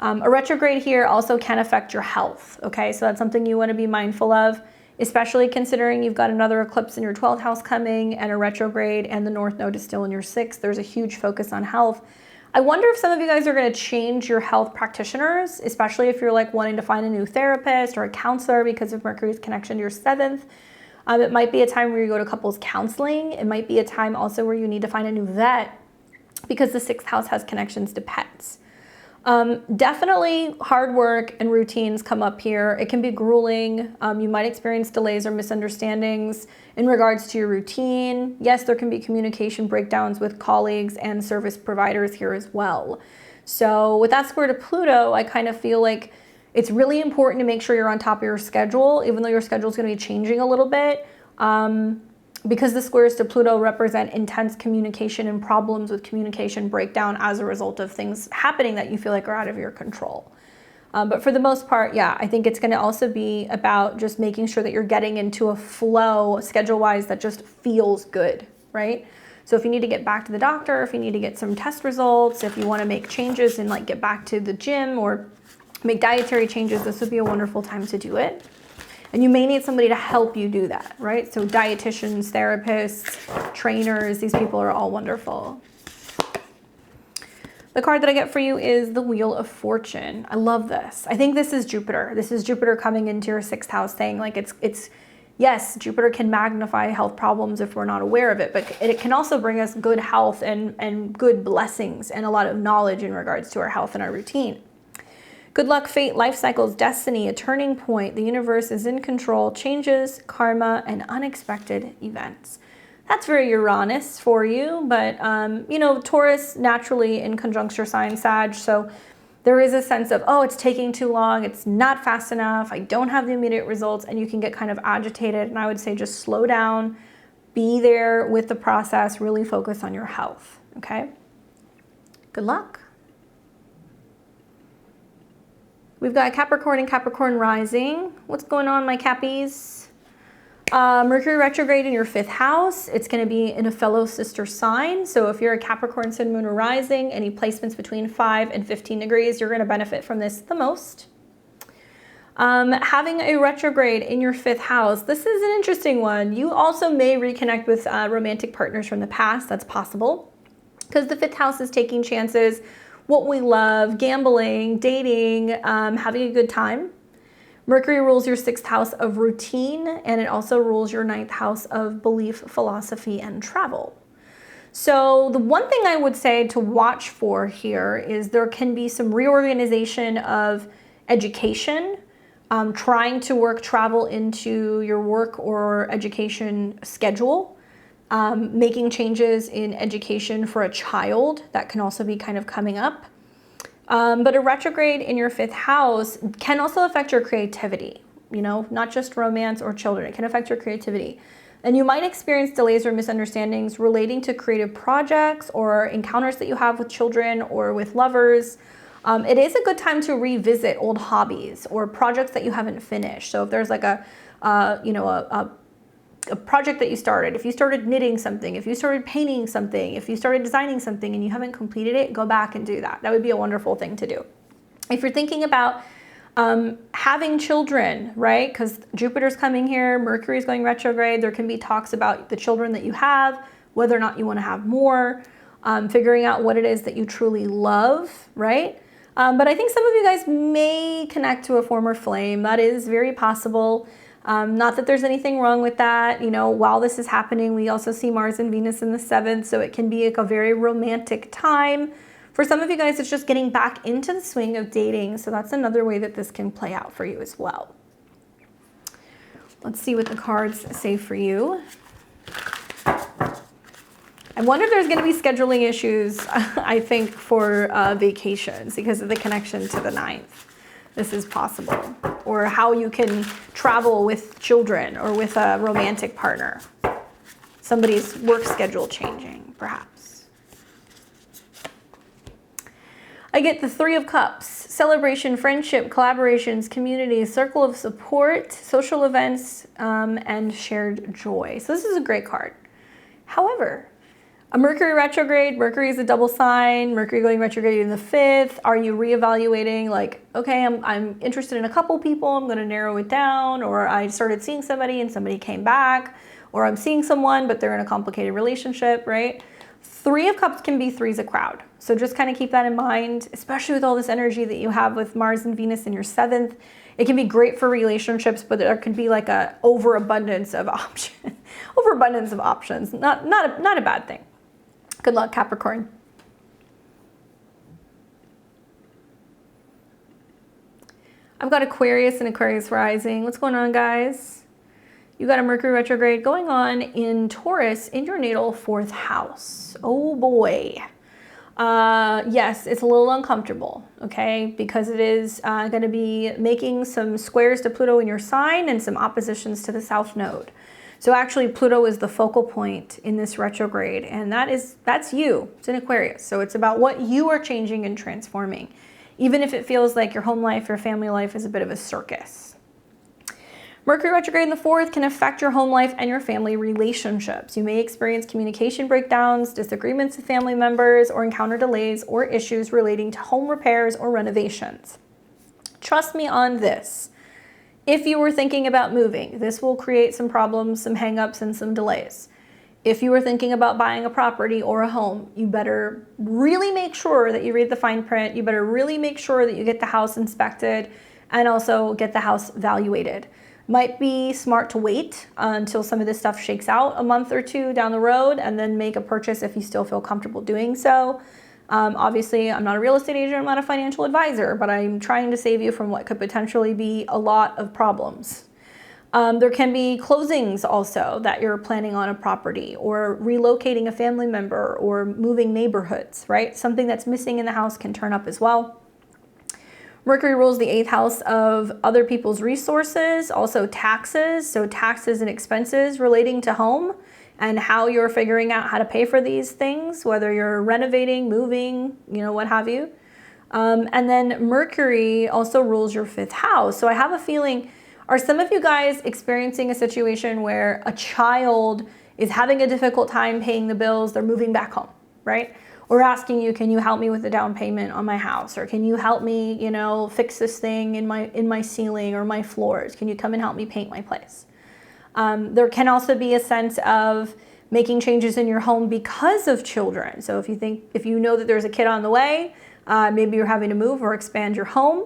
[SPEAKER 1] A retrograde here also can affect your health, okay? So that's something you want to be mindful of, especially considering you've got another eclipse in your 12th house coming and a retrograde and the North Node is still in your 6th. There's a huge focus on health. I wonder if some of you guys are going to change your health practitioners, especially if you're like wanting to find a new therapist or a counselor because of Mercury's connection to your 7th. It might be a time where you go to couples counseling. It might be a time also where you need to find a new vet because the 6th house has connections to pets. Definitely hard work and routines come up here. It can be grueling. You might experience delays or misunderstandings in regards to your routine. Yes, there can be communication breakdowns with colleagues and service providers here as well. So with that square to Pluto, I kind of feel like it's really important to make sure you're on top of your schedule, even though your schedule is going to be changing a little bit. Because the squares to Pluto represent intense communication and problems with communication breakdown as a result of things happening that you feel like are out of your control. But for the most part, yeah, I think it's going to also be about just making sure that you're getting into a flow schedule-wise that just feels good, right? So if you need to get back to the doctor, if you need to get some test results, if you want to make changes and like get back to the gym or make dietary changes, this would be a wonderful time to do it. And you may need somebody to help you do that, right? So dietitians, therapists, trainers, these people are all wonderful. The card that I get for you is the Wheel of Fortune. I love this. I think this is Jupiter. This is Jupiter coming into your 6th house saying like yes, Jupiter can magnify health problems if we're not aware of it, but it can also bring us good health and good blessings and a lot of knowledge in regards to our health and our routine. Good luck, fate, life cycles, destiny, a turning point. The universe is in control, changes, karma, and unexpected events. That's very Uranus for you, but you know, Taurus naturally in conjunction your sign Sag, so there is a sense of, oh, it's taking too long, it's not fast enough, I don't have the immediate results, and you can get kind of agitated, and I would say just slow down, be there with the process, really focus on your health, okay? Good luck. We've got Capricorn and Capricorn rising. What's going on, my Cappies? Mercury retrograde in your 5th house. It's going to be in a fellow sister sign. So if you're a Capricorn, Sun, Moon, or rising, any placements between 5 and 15 degrees, you're going to benefit from this the most. Having a retrograde in your 5th house, this is an interesting one. You also may reconnect with romantic partners from the past. That's possible because the 5th house is taking chances, what we love, gambling, dating, having a good time. Mercury rules your 6th house of routine, and it also rules your 9th house of belief, philosophy, and travel. So the one thing I would say to watch for here is there can be some reorganization of education, trying to work travel into your work or education schedule. making changes in education for a child. That can also be kind of coming up. But a retrograde in your 5th house can also affect your creativity, you know, not just romance or children. It can affect your creativity. And you might experience delays or misunderstandings relating to creative projects or encounters that you have with children or with lovers. It is a good time to revisit old hobbies or projects that you haven't finished. So if there's like a project that you started, if you started knitting something, if you started painting something, if you started designing something and you haven't completed it, go back and do that. That would be a wonderful thing to do. If you're thinking about having children, right? Because Jupiter's coming here, Mercury's going retrograde. There can be talks about the children that you have, whether or not you want to have more, figuring out what it is that you truly love, right? But I think some of you guys may connect to a former flame. That is very possible. Not that there's anything wrong with that. You know, while this is happening, we also see Mars and Venus in the 7th, so it can be like a very romantic time. For some of you guys, it's just getting back into the swing of dating, so that's another way that this can play out for you as well. Let's see what the cards say for you. I wonder if there's going to be scheduling issues, I think, for vacations because of the connection to the 9th. This is possible. Or how you can travel with children or with a romantic partner. Somebody's work schedule changing, perhaps. I get the 3 of Cups. Celebration, friendship, collaborations, community, circle of support, social events, and shared joy. So this is a great card. However, a Mercury retrograde, Mercury is a double sign, Mercury going retrograde in the 5th. Are you reevaluating like, okay, I'm interested in a couple people, I'm going to narrow it down, or I started seeing somebody and somebody came back, or I'm seeing someone but they're in a complicated relationship, right? 3 of Cups can be 3's a crowd. So just kind of keep that in mind, especially with all this energy that you have with Mars and Venus in your 7th. It can be great for relationships, but there can be like a overabundance of options. Overabundance of options, not a bad thing. Good luck, Capricorn. I've got Aquarius and Aquarius rising. What's going on, guys? You got a Mercury retrograde going on in Taurus in your natal 4th house. Oh boy. Yes, it's a little uncomfortable, okay? Because it is going to be making some squares to Pluto in your sign and some oppositions to the South Node. So actually Pluto is the focal point in this retrograde, and that's you. It's in Aquarius. So it's about what you are changing and transforming, even if it feels like your home life or family life is a bit of a circus. Mercury retrograde in the 4th can affect your home life and your family relationships. You may experience communication breakdowns, disagreements with family members, or encounter delays or issues relating to home repairs or renovations. Trust me on this. If you were thinking about moving, this will create some problems, some hangups, and some delays. If you were thinking about buying a property or a home, you better really make sure that you read the fine print. You better really make sure that you get the house inspected and also get the house valuated. Might be smart to wait until some of this stuff shakes out a month or 2 down the road and then make a purchase if you still feel comfortable doing so. Obviously, I'm not a real estate agent, I'm not a financial advisor, but I'm trying to save you from what could potentially be a lot of problems. There can be closings also that you're planning on a property, or relocating a family member, or moving neighborhoods, right? Something that's missing in the house can turn up as well. Mercury rules the 8th house of other people's resources, also taxes, so taxes and expenses relating to home, and how you're figuring out how to pay for these things, whether you're renovating, moving, you know, what have you. And then Mercury also rules your 5th house. So I have a feeling, are some of you guys experiencing a situation where a child is having a difficult time paying the bills, they're moving back home, right? Or asking you, can you help me with the down payment on my house? Or can you help me, you know, fix this thing in my ceiling or my floors? Can you come and help me paint my place? There can also be a sense of making changes in your home because of children. So if you know that there's a kid on the way, maybe you're having to move or expand your home.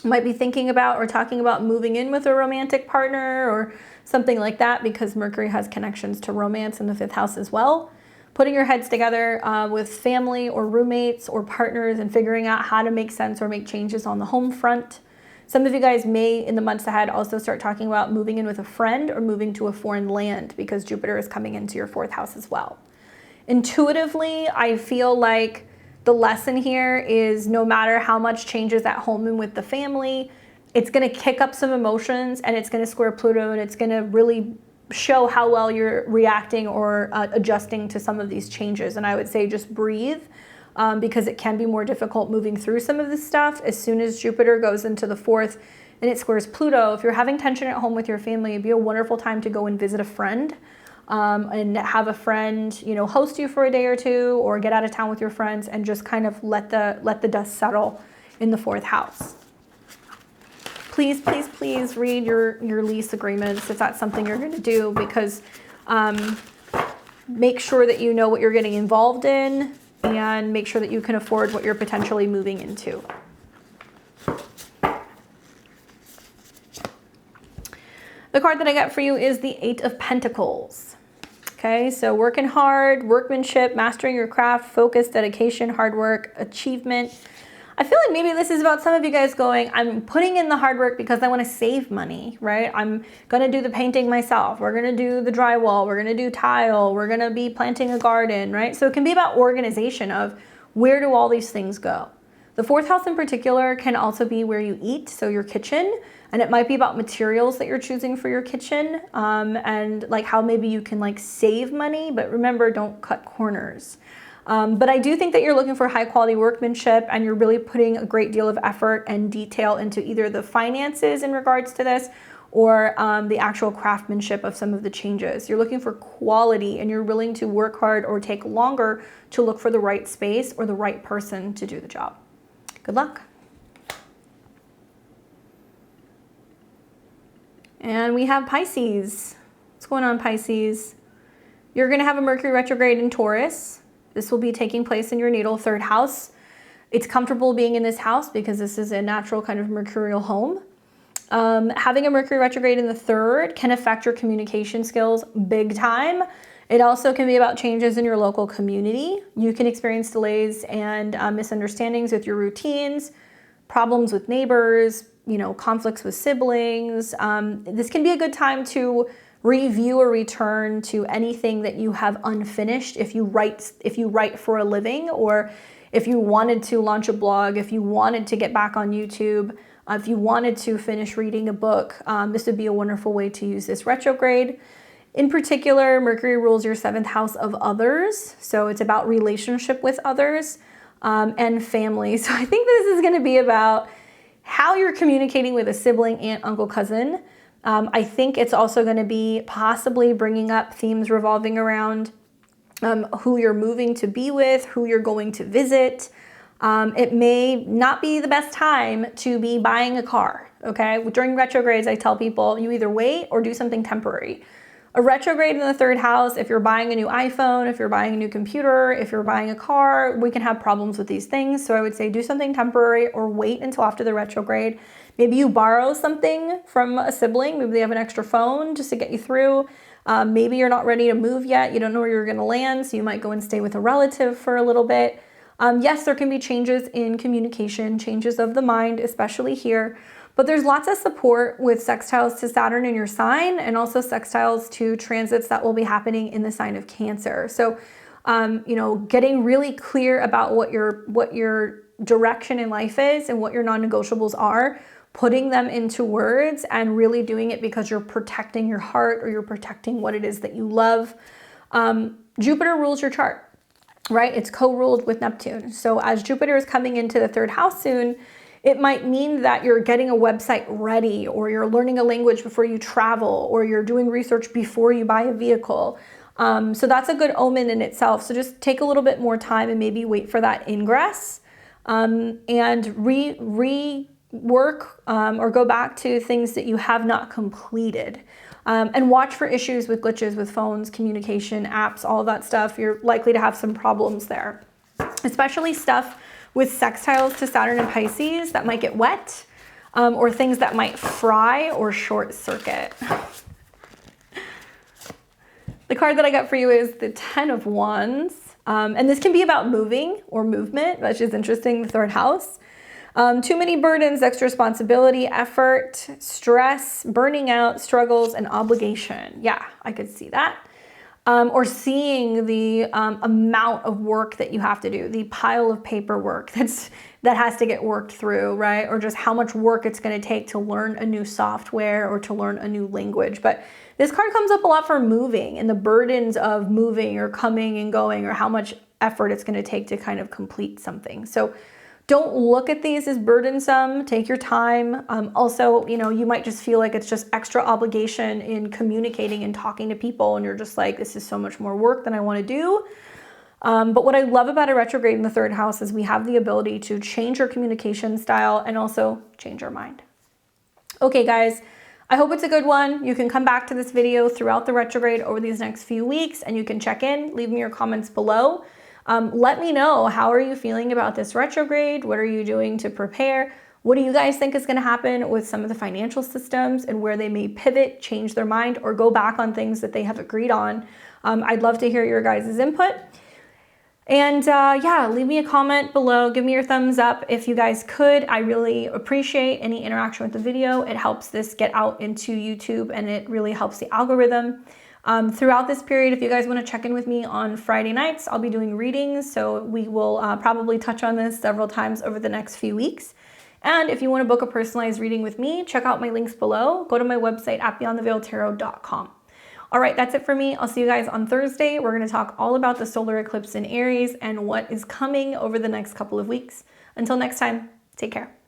[SPEAKER 1] You might be thinking about or talking about moving in with a romantic partner or something like that, because Mercury has connections to romance in the 5th house as well. Putting your heads together with family or roommates or partners and figuring out how to make sense or make changes on the home front. Some of you guys may, in the months ahead, also start talking about moving in with a friend or moving to a foreign land because Jupiter is coming into your 4th house as well. Intuitively, I feel like the lesson here is no matter how much changes at home and with the family, it's going to kick up some emotions and it's going to square Pluto and it's going to really show how well you're reacting or adjusting to some of these changes. And I would say just breathe because it can be more difficult moving through some of this stuff. As soon as Jupiter goes into the 4th and it squares Pluto, if you're having tension at home with your family, it'd be a wonderful time to go and visit a friend. And have a friend, you know, host you for a day or two, or get out of town with your friends and just kind of let the dust settle in the 4th house. Please, please, please read your lease agreements if that's something you're going to do, because make sure that you know what you're getting involved in and make sure that you can afford what you're potentially moving into. The card that I got for you is the 8 of Pentacles. Okay, so working hard, workmanship, mastering your craft, focus, dedication, hard work, achievement. I feel like maybe this is about some of you guys going, I'm putting in the hard work because I want to save money, right? I'm going to do the painting myself. We're going to do the drywall. We're going to do tile. We're going to be planting a garden, right? So it can be about organization of where do all these things go. The 4th house in particular can also be where you eat, so your kitchen. And it might be about materials that you're choosing for your kitchen and like how maybe you can like save money, but remember, don't cut corners. But I do think that you're looking for high quality workmanship and you're really putting a great deal of effort and detail into either the finances in regards to this or the actual craftsmanship of some of the changes. You're looking for quality and you're willing to work hard or take longer to look for the right space or the right person to do the job. Good luck. And we have Pisces. What's going on, Pisces? You're going to have a Mercury retrograde in Taurus. This will be taking place in your natal 3rd house. It's comfortable being in this house because this is a natural kind of mercurial home. Having a Mercury retrograde in the 3rd can affect your communication skills big time. It also can be about changes in your local community. You can experience delays and misunderstandings with your routines, problems with neighbors, you know, conflicts with siblings. This can be a good time to review or return to anything that you have unfinished if you write for a living, or if you wanted to launch a blog, if you wanted to get back on YouTube, if you wanted to finish reading a book, this would be a wonderful way to use this retrograde. In particular, Mercury rules your 7th house of others. So it's about relationship with others and family. So I think this is going to be about how you're communicating with a sibling, aunt, uncle, cousin. I think it's also going to be possibly bringing up themes revolving around who you're moving to be with, who you're going to visit. It may not be the best time to be buying a car, okay? During retrogrades, I tell people you either wait or do something temporary. A retrograde in the 3rd house, if you're buying a new iPhone, if you're buying a new computer, if you're buying a car, we can have problems with these things. So I would say do something temporary or wait until after the retrograde. Maybe you borrow something from a sibling. Maybe they have an extra phone just to get you through. Maybe you're not ready to move yet. You don't know where you're going to land, so you might go and stay with a relative for a little bit. Yes, there can be changes in communication, changes of the mind, especially here. But there's lots of support with sextiles to Saturn in your sign and also sextiles to transits that will be happening in the sign of Cancer. So, you know, getting really clear about what your direction in life is and what your non-negotiables are, putting them into words and really doing it because you're protecting your heart or you're protecting what it is that you love. Jupiter rules your chart, right? It's co-ruled with Neptune. So as Jupiter is coming into the 3rd house soon, it might mean that you're getting a website ready, or you're learning a language before you travel, or you're doing research before you buy a vehicle. So that's a good omen in itself. So just take a little bit more time and maybe wait for that ingress and rework or go back to things that you have not completed. And watch for issues with glitches with phones, communication, apps, all of that stuff. You're likely to have some problems there, especially stuff with sextiles to Saturn and Pisces that might get wet or things that might fry or short circuit. The card that I got for you is the 10 of Wands. And this can be about moving or movement, which is interesting, the 3rd house. Too many burdens, extra responsibility, effort, stress, burning out, struggles, and obligation. Yeah, I could see that. Or seeing the amount of work that you have to do, the pile of paperwork that has to get worked through, right? Or just how much work it's going to take to learn a new software or to learn a new language. But this card comes up a lot for moving and the burdens of moving or coming and going, or how much effort it's going to take to kind of complete something. So don't look at these as burdensome. Take your time. Also, you know, you might just feel like it's just extra obligation in communicating and talking to people, and you're just like, this is so much more work than I want to do. But what I love about a retrograde in the third house is we have the ability to change our communication style and also change our mind. Okay, guys, I hope it's a good one. You can come back to this video throughout the retrograde over these next few weeks, and you can check in, leave me your comments below. Let me know, how are you feeling about this retrograde? What are you doing to prepare? What do you guys think is going to happen with some of the financial systems and where they may pivot, change their mind, or go back on things that they have agreed on? I'd love to hear your guys' input. And yeah, leave me a comment below. Give me your thumbs up if you guys could. I really appreciate any interaction with the video. It helps this get out into YouTube, and it really helps the algorithm. Throughout this period, if you guys want to check in with me on Friday nights, I'll be doing readings, so we will probably touch on this several times over the next few weeks. And if you want to book a personalized reading with me, check out my links below. Go to my website at beyondtheveiltarot.com. All right, that's it for me. I'll see you guys on Thursday. We're going to talk all about the solar eclipse in Aries and what is coming over the next couple of weeks. Until next time, take care.